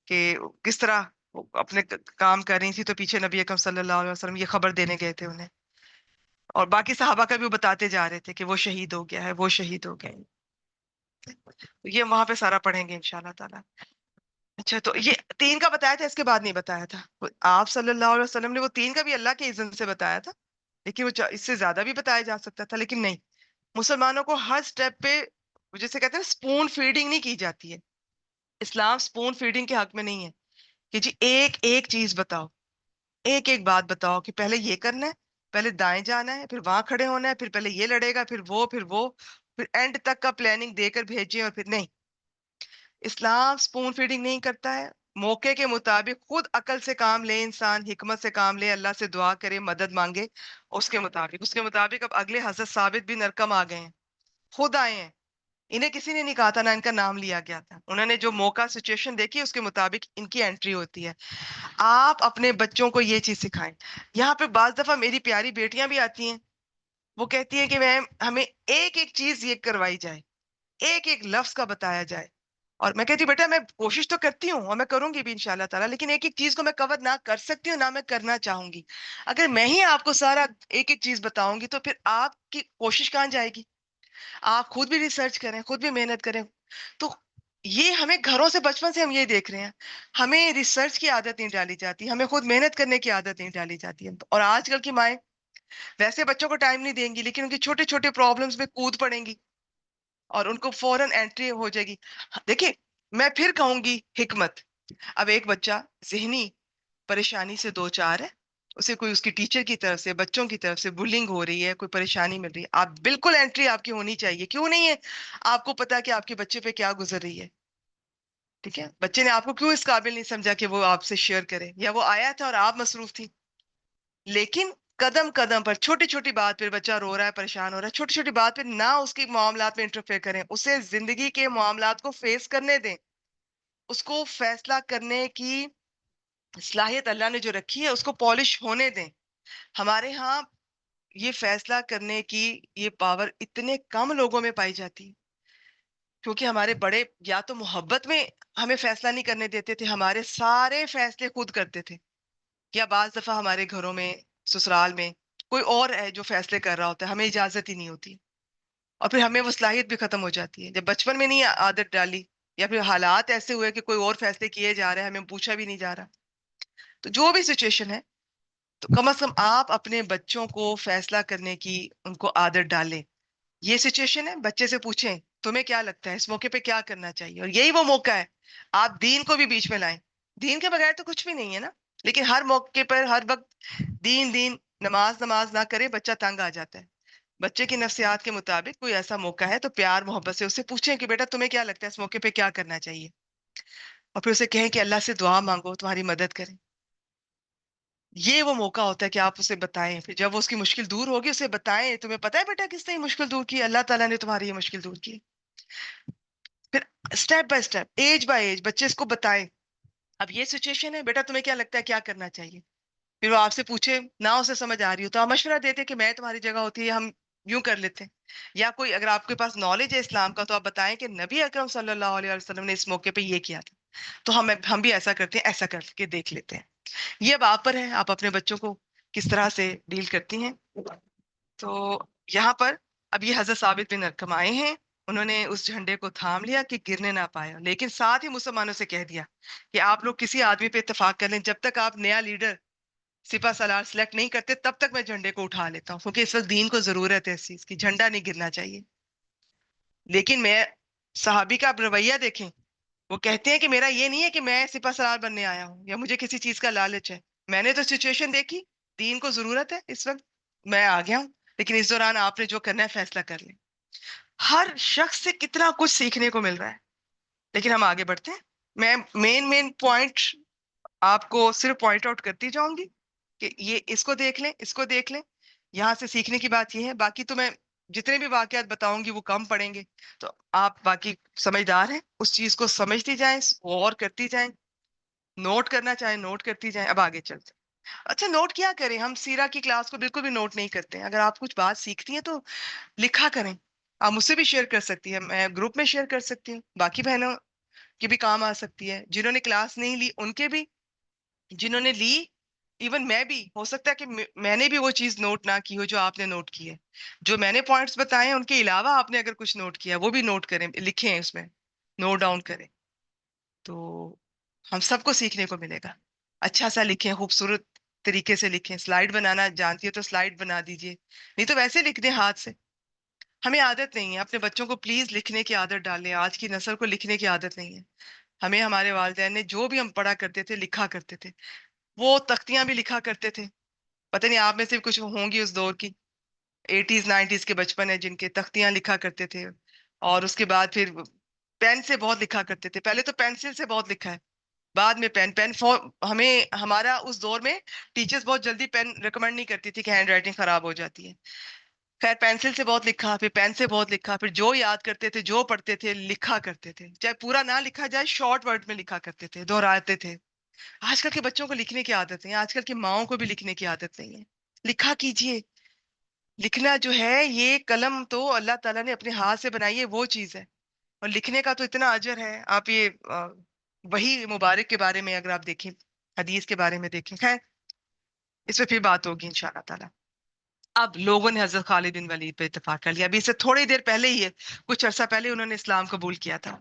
کہ کس طرح وہ اپنے کام کر رہی تھی، تو پیچھے نبی اکرم صلی اللہ علیہ وسلم یہ خبر دینے گئے تھے انہیں، اور باقی صحابہ کا بھی وہ بتاتے جا رہے تھے کہ وہ شہید ہو گیا ہے، وہ شہید ہو گئے. یہ وہاں پہ سارا پڑھیں گے انشاءاللہ تعالیٰ. اچھا، تو یہ 3 کا بتایا تھا، اس کے بعد نہیں بتایا تھا. آپ صلی اللہ علیہ وسلم نے وہ 3 کا بھی اللہ کے اذن سے بتایا تھا، لیکن وہ اس سے زیادہ بھی بتایا جا سکتا تھا، لیکن نہیں. مسلمانوں کو ہر سٹیپ پہ، جیسے کہتے ہیں سپون فیڈنگ نہیں کی جاتی ہے. اسلام سپون فیڈنگ کے حق میں نہیں ہے کہ جی ایک ایک چیز بتاؤ، ایک ایک بات بتاؤ کہ پہلے یہ کرنا ہے، پہلے دائیں جانا ہے، پھر وہاں کھڑے ہونا ہے، پھر پہلے یہ لڑے گا، پھر وہ پھر اینڈ تک کا پلاننگ دے کر بھیجیں. اور پھر نہیں، اسلام سپون فیڈنگ نہیں کرتا ہے. موقع کے مطابق خود عقل سے کام لے انسان، حکمت سے کام لے، اللہ سے دعا کرے، مدد مانگے. اس کے مطابق اب اگلے حضرت ثابت بن ارقم آ گئے ہیں، خود آئے ہیں. انہیں کسی نے نہیں کہا تھا، نہ ان کا نام لیا گیا تھا. انہوں نے جو موقع سچویشن دیکھی اس کے مطابق ان کی انٹری ہوتی ہے. آپ اپنے بچوں کو یہ چیز سکھائیں. یہاں پہ بعض دفعہ میری پیاری بیٹیاں بھی آتی ہیں، وہ کہتی ہیں کہ میم ہمیں ایک ایک چیز یہ کروائی جائے. ایک ایک لفظ کا بتایا جائے. اور میں کہتی ہوں بیٹا میں کوشش تو کرتی ہوں اور میں کروں گی بھی انشاءاللہ تعالیٰ، لیکن ایک ایک چیز کو میں کور نہ کر سکتی ہوں نہ میں کرنا چاہوں گی. اگر میں ہی آپ کو سارا ایک ایک چیز بتاؤں گی تو پھر آپ کی کوشش کہاں جائے گی؟ آپ خود بھی ریسرچ کریں، خود بھی محنت کریں. تو یہ ہمیں گھروں سے بچپن سے ہم یہ دیکھ رہے ہیں. ہمیں ریسرچ کی عادت نہیں ڈالی جاتی، ہمیں خود محنت کرنے کی عادت نہیں ڈالی جاتی ہے. اور آج کل کی مائیں ویسے بچوں کو ٹائم نہیں دیں گی، لیکن ان کی چھوٹے چھوٹے پرابلمس میں کود پڑیں گی اور ان کو فوراً انٹری ہو جائے گی. دیکھیں، میں پھر کہوں گی حکمت. اب ایک بچہ ذہنی پریشانی سے دو چار ہے، اسے کوئی اس کی ٹیچر کی طرف سے، بچوں کی طرف سے بلنگ ہو رہی ہے، کوئی پریشانی مل رہی ہے، آپ بالکل انٹری آپ کی ہونی چاہیے. کیوں نہیں ہے؟ آپ کو پتا کہ آپ کے بچے پہ کیا گزر رہی ہے. ٹھیک ہے، بچے نے آپ کو کیوں اس قابل نہیں سمجھا کہ وہ آپ سے شیئر کرے، یا وہ آیا تھا اور آپ مصروف تھی. لیکن قدم قدم پر چھوٹی چھوٹی بات پہ بچہ رو رہا ہے، پریشان ہو رہا ہے، چھوٹی چھوٹی بات پہ نہ اس کے معاملات میں انٹرفیئر کریں، اسے زندگی کے معاملات کو فیس کرنے دیں. اس کو فیصلہ کرنے کی صلاحیت اللہ نے جو رکھی ہے اس کو پالش ہونے دیں. ہمارے ہاں یہ فیصلہ کرنے کی یہ پاور اتنے کم لوگوں میں پائی جاتی ہے، کیونکہ ہمارے بڑے یا تو محبت میں ہمیں فیصلہ نہیں کرنے دیتے تھے، ہمارے سارے فیصلے خود کرتے تھے. یا بعض دفعہ ہمارے گھروں میں، سسرال میں کوئی اور ہے جو فیصلے کر رہا ہوتا ہے، ہمیں اجازت ہی نہیں ہوتی، اور پھر ہمیں وہ صلاحیت بھی ختم ہو جاتی ہے. جب بچپن میں نہیں عادت ڈالی، یا پھر حالات ایسے ہوئے کہ کوئی اور فیصلے کیے جا رہے ہیں، ہمیں پوچھا بھی نہیں جا رہا. تو جو بھی سچویشن ہے، تو کم از کم آپ اپنے بچوں کو فیصلہ کرنے کی ان کو عادت ڈالیں. یہ سچویشن ہے، بچے سے پوچھیں تمہیں کیا لگتا ہے اس موقع پہ کیا کرنا چاہیے، اور یہی وہ موقع ہے آپ دین کو بھی بیچ میں لائیں. دین کے بغیر تو کچھ بھی نہیں ہے نا. لیکن ہر موقع پر ہر وقت دین دین، نماز نماز نہ کرے بچہ تنگ آ جاتا ہے. بچے کی نفسیات کے مطابق کوئی ایسا موقع ہے تو پیار محبت سے اسے پوچھیں کہ بیٹا تمہیں کیا لگتا ہے اس موقع پہ کیا کرنا چاہیے، اور پھر اسے کہیں کہ اللہ سے دعا مانگو تمہاری مدد کریں. یہ وہ موقع ہوتا ہے کہ آپ اسے بتائیں. پھر جب وہ اس کی مشکل دور ہوگی اسے بتائیں تمہیں پتا ہے بیٹا کس نے یہ مشکل دور کی؟ اللہ تعالیٰ نے تمہاری یہ مشکل دور کی. پھر step by step, edge by edge بچے اس کو بتائیں. اب یہ سچویشن ہے بیٹا تمہیں کیا لگتا ہے کیا کرنا چاہیے. پھر وہ آپ سے پوچھے، نہ اسے سمجھ آ رہی ہو تو آپ مشورہ دیتے کہ میں تمہاری جگہ ہوتی ہے ہم یوں کر لیتے ہیں. یا کوئی اگر آپ کے پاس نالج ہے اسلام کا تو آپ بتائیں کہ نبی اکرم صلی اللہ علیہ وسلم نے اس موقع پہ یہ کیا تھا، تو ہم بھی ایسا کرتے ہیں، ایسا کر کے دیکھ لیتے ہیں. یہ اب آپ پر ہے، آپ اپنے بچوں کو کس طرح سے ڈیل کرتی ہیں. تو یہاں پر اب یہ حضرت ثابت بن ارقم آئے ہیں، انہوں نے اس جھنڈے کو تھام لیا کہ گرنے نہ پایا، لیکن ساتھ ہی مسلمانوں سے کہہ دیا کہ آپ لوگ کسی آدمی پہ اتفاق کر لیں، جب تک آپ نیا لیڈر سپہ سالار سلیکٹ نہیں کرتے تب تک میں جھنڈے کو اٹھا لیتا ہوں، کیونکہ اس وقت دین کو ضرورت ہے اس چیز کی، جھنڈا نہیں گرنا چاہیے. لیکن میں صحابی کا اب رویہ دیکھیں، وہ کہتے ہیں کہ میرا یہ نہیں ہے کہ میں سپہ سالار بننے آیا ہوں یا مجھے کسی چیز کا لالچ ہے، میں نے تو سچویشن دیکھی، دین کو ضرورت ہے اس وقت، میں آ گیا ہوں، لیکن اس دوران آپ نے جو کرنا ہے فیصلہ کر لیں. ہر شخص سے کتنا کچھ سیکھنے کو مل رہا ہے. لیکن ہم آگے بڑھتے ہیں. میں مین پوائنٹ آپ کو صرف پوائنٹ آؤٹ کرتی جاؤں گی کہ یہ اس کو دیکھ لیں، اس کو دیکھ لیں. یہاں سے سیکھنے کی بات یہ ہے، باقی تو میں جتنے بھی واقعات بتاؤں گی وہ کم پڑیں گے، تو آپ باقی سمجھدار ہیں اس چیز کو سمجھتی جائیں، غور کرتی جائیں، نوٹ کرنا چاہیں نوٹ کرتی جائیں. اب آگے چلتے ہیں. اچھا نوٹ کیا کریں؟ ہم سیرا کی کلاس کو بالکل بھی نوٹ نہیں کرتے ہیں. اگر آپ کچھ بات سیکھتی ہیں تو لکھا کریں. آپ مجھ سے بھی شیئر کر سکتی ہیں، میں گروپ میں شیئر کر سکتی ہوں، باقی بہنوں کی بھی کام آ سکتی ہے، جنہوں نے کلاس نہیں لی ان کے بھی، جنہوں نے لی ایون میں بھی، ہو سکتا ہے کہ میں نے بھی وہ چیز نوٹ نہ کی ہو جو آپ نے نوٹ کی ہے. جو میں نے پوائنٹس بتائے ہیں ان کے علاوہ آپ نے اگر کچھ نوٹ کیا وہ بھی نوٹ کریں، لکھیں اس میں، نوٹ ڈاؤن کریں. تو ہم سب کو سیکھنے کو ملے گا. اچھا سا لکھیں، خوبصورت طریقے سے لکھیں. سلائیڈ بنانا جانتی ہے تو سلائیڈ بنا دیجئے، نہیں تو ویسے لکھ دیں ہاتھ سے. ہمیں عادت نہیں ہے، اپنے بچوں کو پلیز لکھنے کی عادت ڈالیں. آج کی نسل کو لکھنے کی عادت نہیں ہے. ہمیں ہمارے والدین نے جو بھی ہم پڑھا کرتے تھے لکھا کرتے تھے، وہ تختیاں بھی لکھا کرتے تھے. پتہ نہیں آپ میں سے کچھ ہوں گی اس دور کی، 80s 90s کے بچپن ہے جن کے تختیاں لکھا کرتے تھے. اور اس کے بعد پھر پین سے بہت لکھا کرتے تھے. پہلے تو پینسل سے بہت لکھا ہے، بعد میں پین ہمیں ہمارا اس دور میں ٹیچرز بہت جلدی پین ریکمینڈ نہیں کرتی تھی کہ ہینڈ رائٹنگ خراب ہو جاتی ہے. خیر پینسل سے بہت لکھا، پھر پین سے بہت لکھا، پھر جو یاد کرتے تھے جو پڑھتے تھے لکھا کرتے تھے، چاہے پورا نہ لکھا جائے شارٹ ورڈ میں لکھا کرتے تھے، دہراتے تھے. آج کل کے بچوں کو لکھنے کی عادت نہیں ہے، آج کل کی ماؤں کو بھی لکھنے کی عادت نہیں ہے. لکھا کیجئے. لکھنا جو ہے یہ قلم تو اللہ تعالیٰ نے اپنے ہاتھ سے بنائی ہے، وہ چیز ہے. اور لکھنے کا تو اتنا اجر ہے. آپ یہ وہی مبارک کے بارے میں اگر آپ دیکھیں، حدیث کے بارے میں دیکھیں، خیر اس پہ پھر بات ہوگی انشاءاللہ تعالیٰ. اب لوگوں نے حضرت خالد بن ولید پہ اتفاق کر لیا. ابھی اس سے تھوڑی دیر پہلے ہی ہے، کچھ عرصہ پہلے انہوں نے اسلام قبول کیا تھا.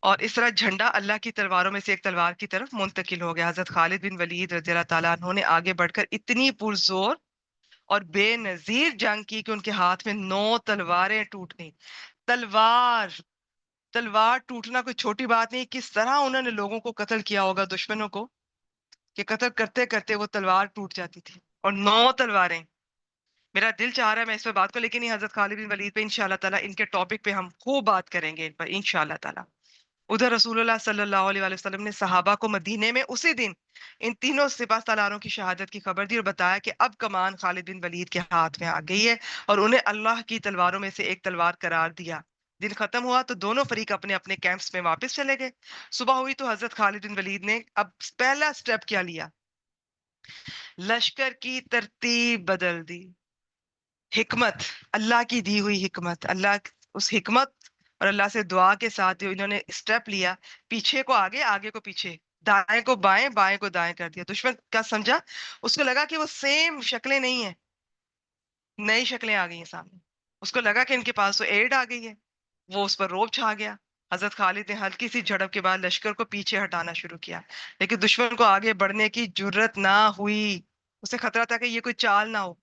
اور اس طرح جھنڈا اللہ کی تلواروں میں سے ایک تلوار کی طرف منتقل ہو گیا. حضرت خالد بن ولید رضی اللہ تعالیٰ عنہ نے آگے بڑھ کر اتنی پرزور اور بے نظیر جنگ کی کہ ان کے ہاتھ میں 9 تلواریں ٹوٹ گئیں. تلوار تلوار ٹوٹنا کوئی چھوٹی بات نہیں. کس طرح انہوں نے لوگوں کو قتل کیا ہوگا، دشمنوں کو، کہ قتل کرتے کرتے وہ تلوار ٹوٹ جاتی تھی. اور 9 تلواریں. میرا دل چاہ رہا ہے میں اس پہ بات کروں، لیکن یہ حضرت خالد بن ولید پہ انشاءاللہ تعالیٰ ان کے ٹاپک پہ ہم خوب بات کریں گے ان پر انشاءاللہ تعالیٰ. ادھر رسول اللہ صلی اللہ علیہ وآلہ وسلم نے صحابہ کو مدینے میں اسی دن ان تینوں سپاہ سالاروں کی شہادت کی خبر دی اور بتایا کہ اب کمان خالد بن ولید کے ہاتھ میں آ گئی ہے، اور انہیں اللہ کی تلواروں میں سے ایک تلوار قرار دیا. دن ختم ہوا تو دونوں فریق اپنے اپنے کیمپس میں واپس چلے گئے. صبح ہوئی تو حضرت خالد بن ولید نے اب پہلا سٹیپ کیا لیا؟ لشکر کی ترتیب بدل دی. حکمت، اللہ کی دی ہوئی حکمت، اس حکمت اور اللہ سے دعا کے ساتھ جو انہوں نے اسٹیپ لیا، پیچھے کو آگے، آگے کو پیچھے، دائیں کو بائیں، بائیں کو دائیں کر دیا. دشمن کا سمجھا، اس کو لگا کہ وہ سیم شکلیں نہیں ہیں، نئی شکلیں آ گئی ہیں سامنے. اس کو لگا کہ ان کے پاس تو ایڈ آ گئی ہے. وہ اس پر روب چھا گیا. حضرت خالد نے ہلکی سی جھڑپ کے بعد لشکر کو پیچھے ہٹانا شروع کیا، لیکن دشمن کو آگے بڑھنے کی جرت نہ ہوئی. اسے خطرہ تھا کہ یہ کوئی چال نہ ہو،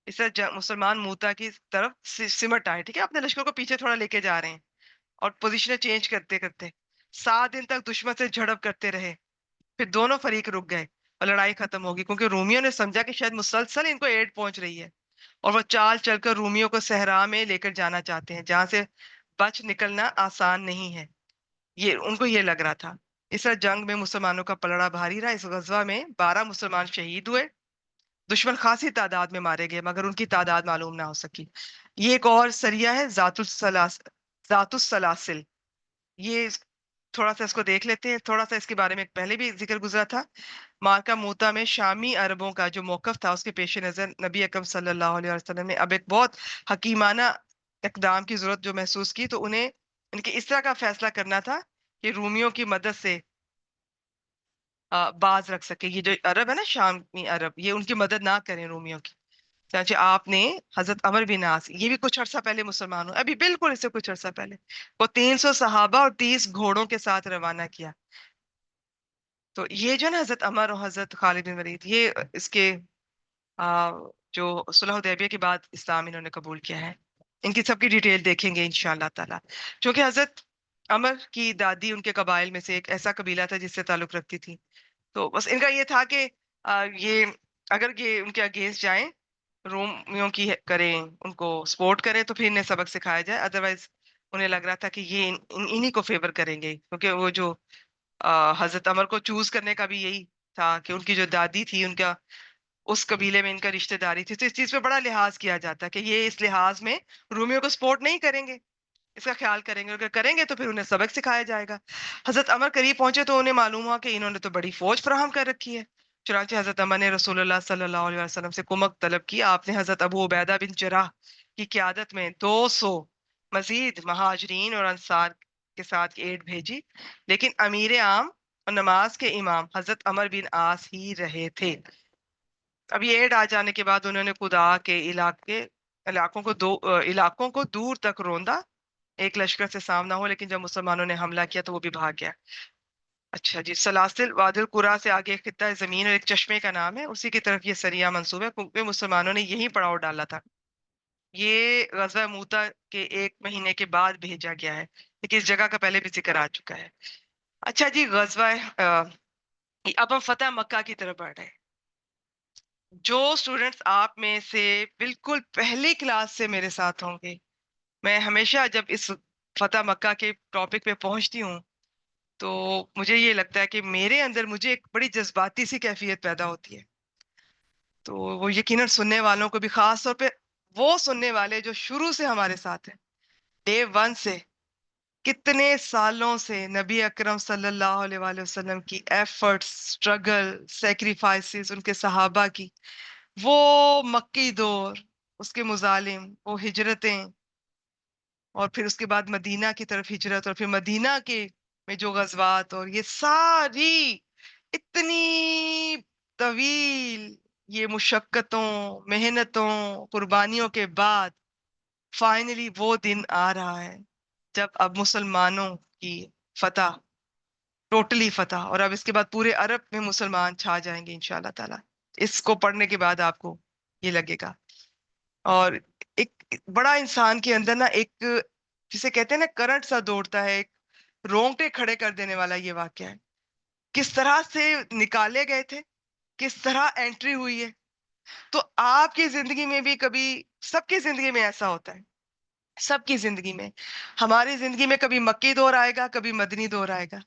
اس طرح مسلمان موتا کی طرف سمٹ آئے. ٹھیک ہے، اپنے لشکر کو پیچھے تھوڑا لے کے جا رہے ہیں اور پوزیشنیں چینج کرتے کرتے 7 دن تک دشمن سے جھڑپ کرتے رہے. پھر دونوں فریق رک گئے اور لڑائی ختم ہوگی، کیونکہ رومیوں نے سمجھا کہ شاید مسلسل ان کو ایڈ پہنچ رہی ہے اور وہ چال چل کر رومیوں کو صحرا میں لے کر جانا چاہتے ہیں، جہاں سے بچ نکلنا آسان نہیں ہے. ان کو یہ لگ رہا تھا. اس طرح جنگ میں مسلمانوں کا پلڑا بھاری رہا. اس غزوہ میں 12 مسلمان شہید ہوئے. دشمن خاصی تعداد میں مارے گئے مگر ان کی تعداد معلوم نہ ہو سکی. یہ ایک اور سریہ ہے، ذات السلاسل. یہ تھوڑا سا اس کو دیکھ لیتے ہیں. تھوڑا سا اس کے بارے میں پہلے بھی ذکر گزرا تھا. مارکا موتا میں شامی عربوں کا جو موقف تھا، اس کے پیش نظر نبی اکرم صلی اللہ علیہ وسلم نے اب ایک بہت حکیمانہ اقدام کی ضرورت جو محسوس کی، تو انہیں ان کے اس طرح کا فیصلہ کرنا تھا کہ رومیوں کی مدد سے باز رکھ سکے. یہ جو عرب ہے نا، شامی عرب، یہ ان کی مدد نہ کریں رومیوں کی. چنانچہ آپ نے حضرت عمر بن عاص، یہ بھی کچھ عرصہ پہلے مسلمان ہوئے، ابھی بالکل اس سے کچھ عرصہ پہلے، وہ 300 صحابہ اور 30 گھوڑوں کے ساتھ روانہ کیا. تو یہ جو نا حضرت عمر اور حضرت خالد بن ولید، یہ اس کے جو صلح حدیبیہ کے بعد اسلام انہوں نے قبول کیا ہے. ان کی سب کی ڈیٹیل دیکھیں گے انشاءاللہ تعالیٰ. چونکہ حضرت عمر کی دادی ان کے قبائل میں سے ایک ایسا قبیلہ تھا جس سے تعلق رکھتی تھی. تو بس ان کا یہ تھا کہ یہ اگر یہ ان کے اگینسٹ جائیں، رومیوں کی کریں، ان کو سپورٹ کریں، تو پھر انہیں سبق سکھایا جائے. ادروائز انہیں لگ رہا تھا کہ یہ انہی کو فیور کریں گے، کیونکہ وہ جو حضرت عمر کو چوز کرنے کا بھی یہی تھا کہ ان کی جو دادی تھی، ان کا اس قبیلے میں ان کا رشتہ داری تھی. تو اس چیز پہ بڑا لحاظ کیا جاتا ہے کہ یہ اس لحاظ میں رومیوں کو سپورٹ نہیں کریں گے، اس کا خیال کریں گے. اگر کریں گے تو پھر انہیں سبق سکھایا جائے گا. حضرت عمر قریب پہنچے تو انہیں معلوم ہوا کہ انہوں نے تو بڑی فوج فراہم کر رکھی ہے. چنانچہ حضرت عمر نے رسول اللہ صلی اللہ علیہ وسلم سے کمک طلب کی. آپ نے حضرت ابو عبیدہ بن جراح کی قیادت میں 200 مزید مہاجرین اور انصار کے ساتھ ایڈ بھیجی، لیکن امیر عام اور نماز کے امام حضرت عمر بن عاص ہی رہے تھے. اب یہ ایڈ آ جانے کے بعد انہوں نے خدا کے علاقوں کو دور تک روندا، ایک لشکر سے سامنا ہو. لیکن جب مسلمانوں نے حملہ کیا تو وہ بھی بھاگ گیا. اچھا جی، سلاسل وادی القرا سے آگے ایک خطہ زمین اور ایک چشمے کا نام ہے، اسی کی طرف یہ سریہ منسوب ہے، کیونکہ مسلمانوں نے یہی پڑاؤ ڈالا تھا. یہ غزوہ موتا کے 1 مہینے کے بعد بھیجا گیا ہے، لیکن اس جگہ کا پہلے بھی ذکر آ چکا ہے. اچھا جی، اب ہم فتح مکہ کی طرف بڑھ رہے ہیں. جو اسٹوڈنٹس آپ میں سے بالکل پہلی کلاس سے میرے ساتھ ہوں گے، میں ہمیشہ جب اس فتح مکہ کے ٹاپک پہ پہنچتی ہوں تو مجھے یہ لگتا ہے کہ میرے اندر مجھے ایک بڑی جذباتی سی کیفیت پیدا ہوتی ہے. تو وہ یقیناً سننے والوں کو بھی، خاص طور پہ وہ سننے والے جو شروع سے ہمارے ساتھ ہیں، ڈے ون سے، کتنے سالوں سے نبی اکرم صلی اللہ علیہ وآلہ وسلم کی ایفرٹس، سٹرگل، سیکریفائسز، ان کے صحابہ کی، وہ مکی دور، اس کے مظالم، وہ ہجرتیں، اور پھر اس کے بعد مدینہ کی طرف ہجرت، اور پھر مدینہ کے میں جو غزوات، اور یہ ساری اتنی طویل یہ مشقتوں، محنتوں، قربانیوں کے بعد فائنلی وہ دن آ رہا ہے جب اب مسلمانوں کی فتح، ٹوٹلی فتح، اور اب اس کے بعد پورے عرب میں مسلمان چھا جائیں گے انشاءاللہ تعالی. اس کو پڑھنے کے بعد آپ کو یہ لگے گا. اور ایک بڑا انسان کے اندر نا ایک جسے کہتے ہیں نا کرنٹ سا دوڑتا ہے، ایک رونگٹے کھڑے کر دینے والا یہ واقعہ ہے. کس طرح سے نکالے گئے تھے، کس طرح انٹری ہوئی ہے. تو آپ کی زندگی میں بھی کبھی، سب کی زندگی میں ایسا ہوتا ہے، سب کی زندگی میں. ہماری زندگی میں کبھی مکی دور آئے گا، کبھی مدنی دور آئے گا.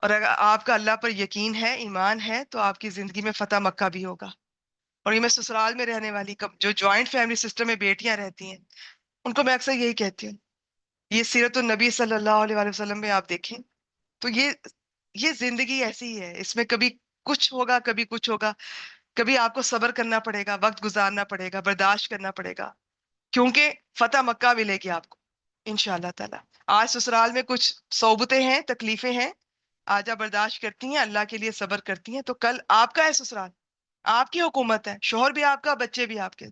اور اگر آپ کا اللہ پر یقین ہے، ایمان ہے، تو آپ کی زندگی میں فتح مکہ بھی ہوگا. اور یہ میں سسرال میں رہنے والی جو جوائنٹ فیملی سسٹم میں بیٹیاں رہتی ہیں، ان کو میں اکثر یہی کہتی ہوں، یہ سیرت النبی صلی اللہ علیہ وآلہ وسلم میں آپ دیکھیں تو یہ زندگی ایسی ہی ہے. اس میں کبھی کچھ ہوگا، کبھی کچھ ہوگا. کبھی آپ کو صبر کرنا پڑے گا، وقت گزارنا پڑے گا، برداشت کرنا پڑے گا، کیونکہ فتح مکہ ملے گی آپ کو انشاءاللہ تعالی. آج سسرال میں کچھ صعوبتیں ہیں، تکلیفیں ہیں، آج آپ برداشت کرتی ہیں، اللہ کے لیے صبر کرتی ہیں، تو کل آپ کا ہے سسرال، آپ کی حکومت ہے، شوہر بھی آپ کا، بچے بھی آپ کے.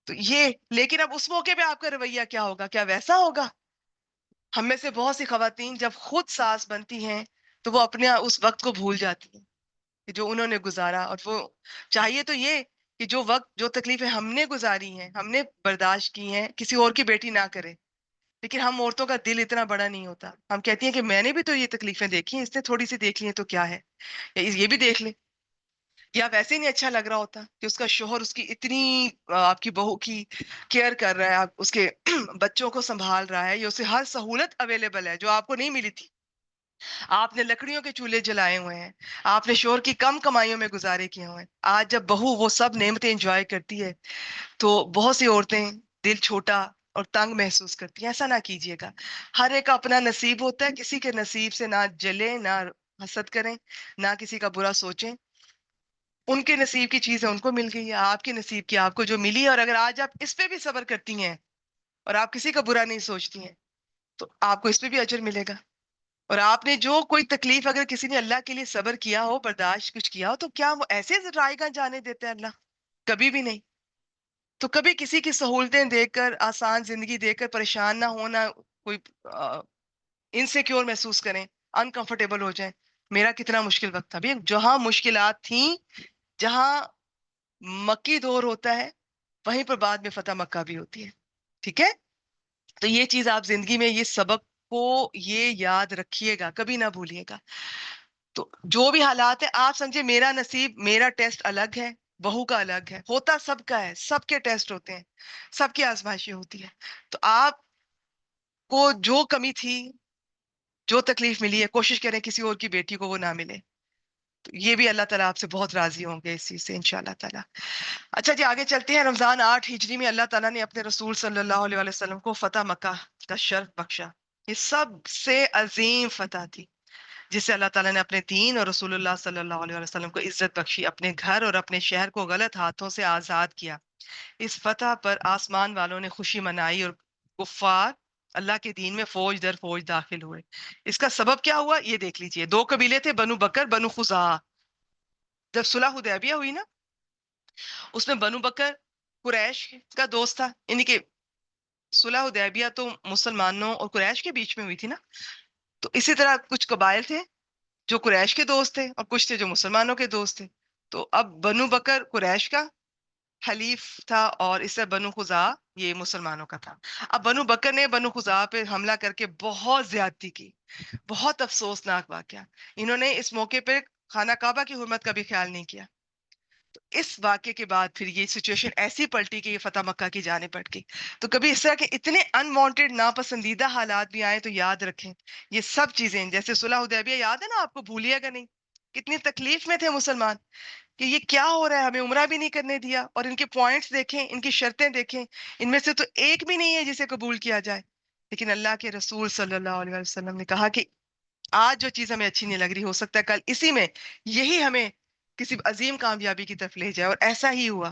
تو یہ، لیکن اب اس موقع پہ آپ کا رویہ کیا ہوگا؟ کیا ویسا ہوگا؟ ہم میں سے بہت سی خواتین جب خود ساس بنتی ہیں تو وہ اپنے اس وقت کو بھول جاتی ہیں کہ جو انہوں نے گزارا. اور وہ چاہیے تو یہ کہ جو وقت، جو تکلیفیں ہم نے گزاری ہیں، ہم نے برداشت کی ہیں، کسی اور کی بیٹی نہ کرے. لیکن ہم عورتوں کا دل اتنا بڑا نہیں ہوتا. ہم کہتی ہیں کہ میں نے بھی تو یہ تکلیفیں دیکھی ہیں، اس نے تھوڑی سی دیکھ لی ہیں تو کیا ہے، یا یہ بھی دیکھ لے. یا ویسے ہی نہیں اچھا لگ رہا ہوتا کہ اس کا شوہر اس کی اتنی آپ کی بہو کی کیئر کر رہا ہے، آپ اس کے بچوں کو سنبھال رہا ہے، یا اسے ہر سہولت اویلیبل ہے جو آپ کو نہیں ملی تھی. آپ نے لکڑیوں کے چولہے جلائے ہوئے ہیں، آپ نے شوہر کی کم کمائیوں میں گزارے کیے ہوئے ہیں. آج جب بہو وہ سب نعمتیں انجوائے کرتی ہے تو بہت سی عورتیں دل چھوٹا اور تنگ محسوس کرتی ہیں. ایسا نہ کیجیے گا. ہر ایک کا اپنا نصیب ہوتا ہے، کسی کے نصیب سے نہ جلیں، نہ حسد کریں، نہ کسی کا برا سوچیں. ان کے نصیب کی چیزیں ان کو مل گئی ہے، آپ کے نصیب کی آپ کو جو ملی ہے. اور اگر آج آپ اس پہ بھی صبر کرتی ہیں اور آپ کسی کا برا نہیں سوچتی ہیں تو آپ کو اس پہ بھی اجر ملے گا. اور آپ نے جو کوئی تکلیف، اگر کسی نے اللہ کے لیے صبر کیا ہو، برداشت کچھ کیا ہو، تو کیا وہ ایسے رائے گاہ جانے دیتے ہیں اللہ؟ کبھی بھی نہیں. تو کبھی کسی کی سہولتیں دیکھ کر، آسان زندگی دیکھ کر پریشان نہ ہونا، کوئی انسیکیور محسوس کریں، انکمفرٹیبل ہو جائیں. میرا کتنا مشکل وقت تھا بھی، جہاں مشکلات تھیں، جہاں مکی دور ہوتا ہے، وہیں پر بعد میں فتح مکہ بھی ہوتی ہے. ٹھیک ہے؟ تو یہ چیز آپ زندگی میں، یہ سبق کو یہ یاد رکھیے گا، کبھی نہ بھولیے گا. تو جو بھی حالات ہیں، آپ سمجھے میرا نصیب، میرا ٹیسٹ الگ ہے، بہو کا الگ ہے، ہوتا سب کا ہے، سب کے ٹیسٹ ہوتے ہیں، سب کی آزمائشیں ہوتی ہیں. تو آپ کو جو کمی تھی، جو تکلیف ملی ہے، کوشش کریں کسی اور کی بیٹی کو وہ نہ ملے. تو یہ بھی اللہ تعالیٰ آپ سے بہت راضی ہوں گے اس چیز سے انشاءاللہ تعالیٰ. اچھا جی، آگے چلتے ہیں. رمضان 8 ہجری میں اللہ تعالیٰ نے اپنے رسول صلی اللہ علیہ وسلم کو فتح مکہ کا شرف بخشا. یہ سب سے عظیم فتح تھی جس سے اللہ تعالیٰ نے اپنے دین اور رسول اللہ صلی اللہ علیہ وسلم کو عزت بخشی، اپنے گھر اور اپنے شہر کو غلط ہاتھوں سے آزاد کیا. اس فتح پر آسمان والوں نے خوشی منائی اور کفار اللہ کے دین میں فوج در فوج داخل ہوئے. اس کا سبب کیا ہوا یہ دیکھ لیجئے. دو قبیلے تھے، بنو بکر، بنو خزاعہ. جب صلح حدیبیہ ہوئی نا، اس میں بنو بکر قریش کا دوست تھا، یعنی کہ صلح حدیبیہ تو مسلمانوں اور قریش کے بیچ میں ہوئی تھی نا. تو اسی طرح کچھ قبائل تھے جو قریش کے دوست تھے اور کچھ تھے جو مسلمانوں کے دوست تھے. تو اب بنو بکر قریش کا حلیف تھا اور اس سے بنو خزاعہ یہ مسلمانوں کا تھا. اب بنو بکر نے بنو خزاعہ پہ حملہ کر کے بہت زیادتی کی. بہت افسوسناک واقعہ. انہوں نے اس موقع پہ خانہ کعبہ کی حرمت کا بھی خیال نہیں کیا. تو اس واقعے کے بعد پھر یہ سچویشن ایسی پلٹی کہ یہ فتح مکہ کی جانب بڑھ گئی. تو کبھی اس طرح کے اتنے انوانٹیڈ، ناپسندیدہ حالات بھی آئیں تو یاد رکھیں یہ سب چیزیں، جیسے صلح حدیبیہ یاد ہے نا آپ کو، بھولیے گا نہیں. کتنی تکلیف میں تھے مسلمان کہ یہ کیا ہو رہا ہے، ہمیں عمرہ بھی نہیں کرنے دیا. اور ان کے پوائنٹس دیکھیں، ان کی شرطیں دیکھیں، ان میں سے تو ایک بھی نہیں ہے جسے قبول کیا جائے. لیکن اللہ کے رسول صلی اللہ علیہ وسلم نے کہا کہ آج جو چیز ہمیں اچھی نہیں لگ رہی، ہو سکتا ہے کل اسی میں یہی ہمیں کسی عظیم کامیابی کی طرف لے جائے. اور ایسا ہی ہوا.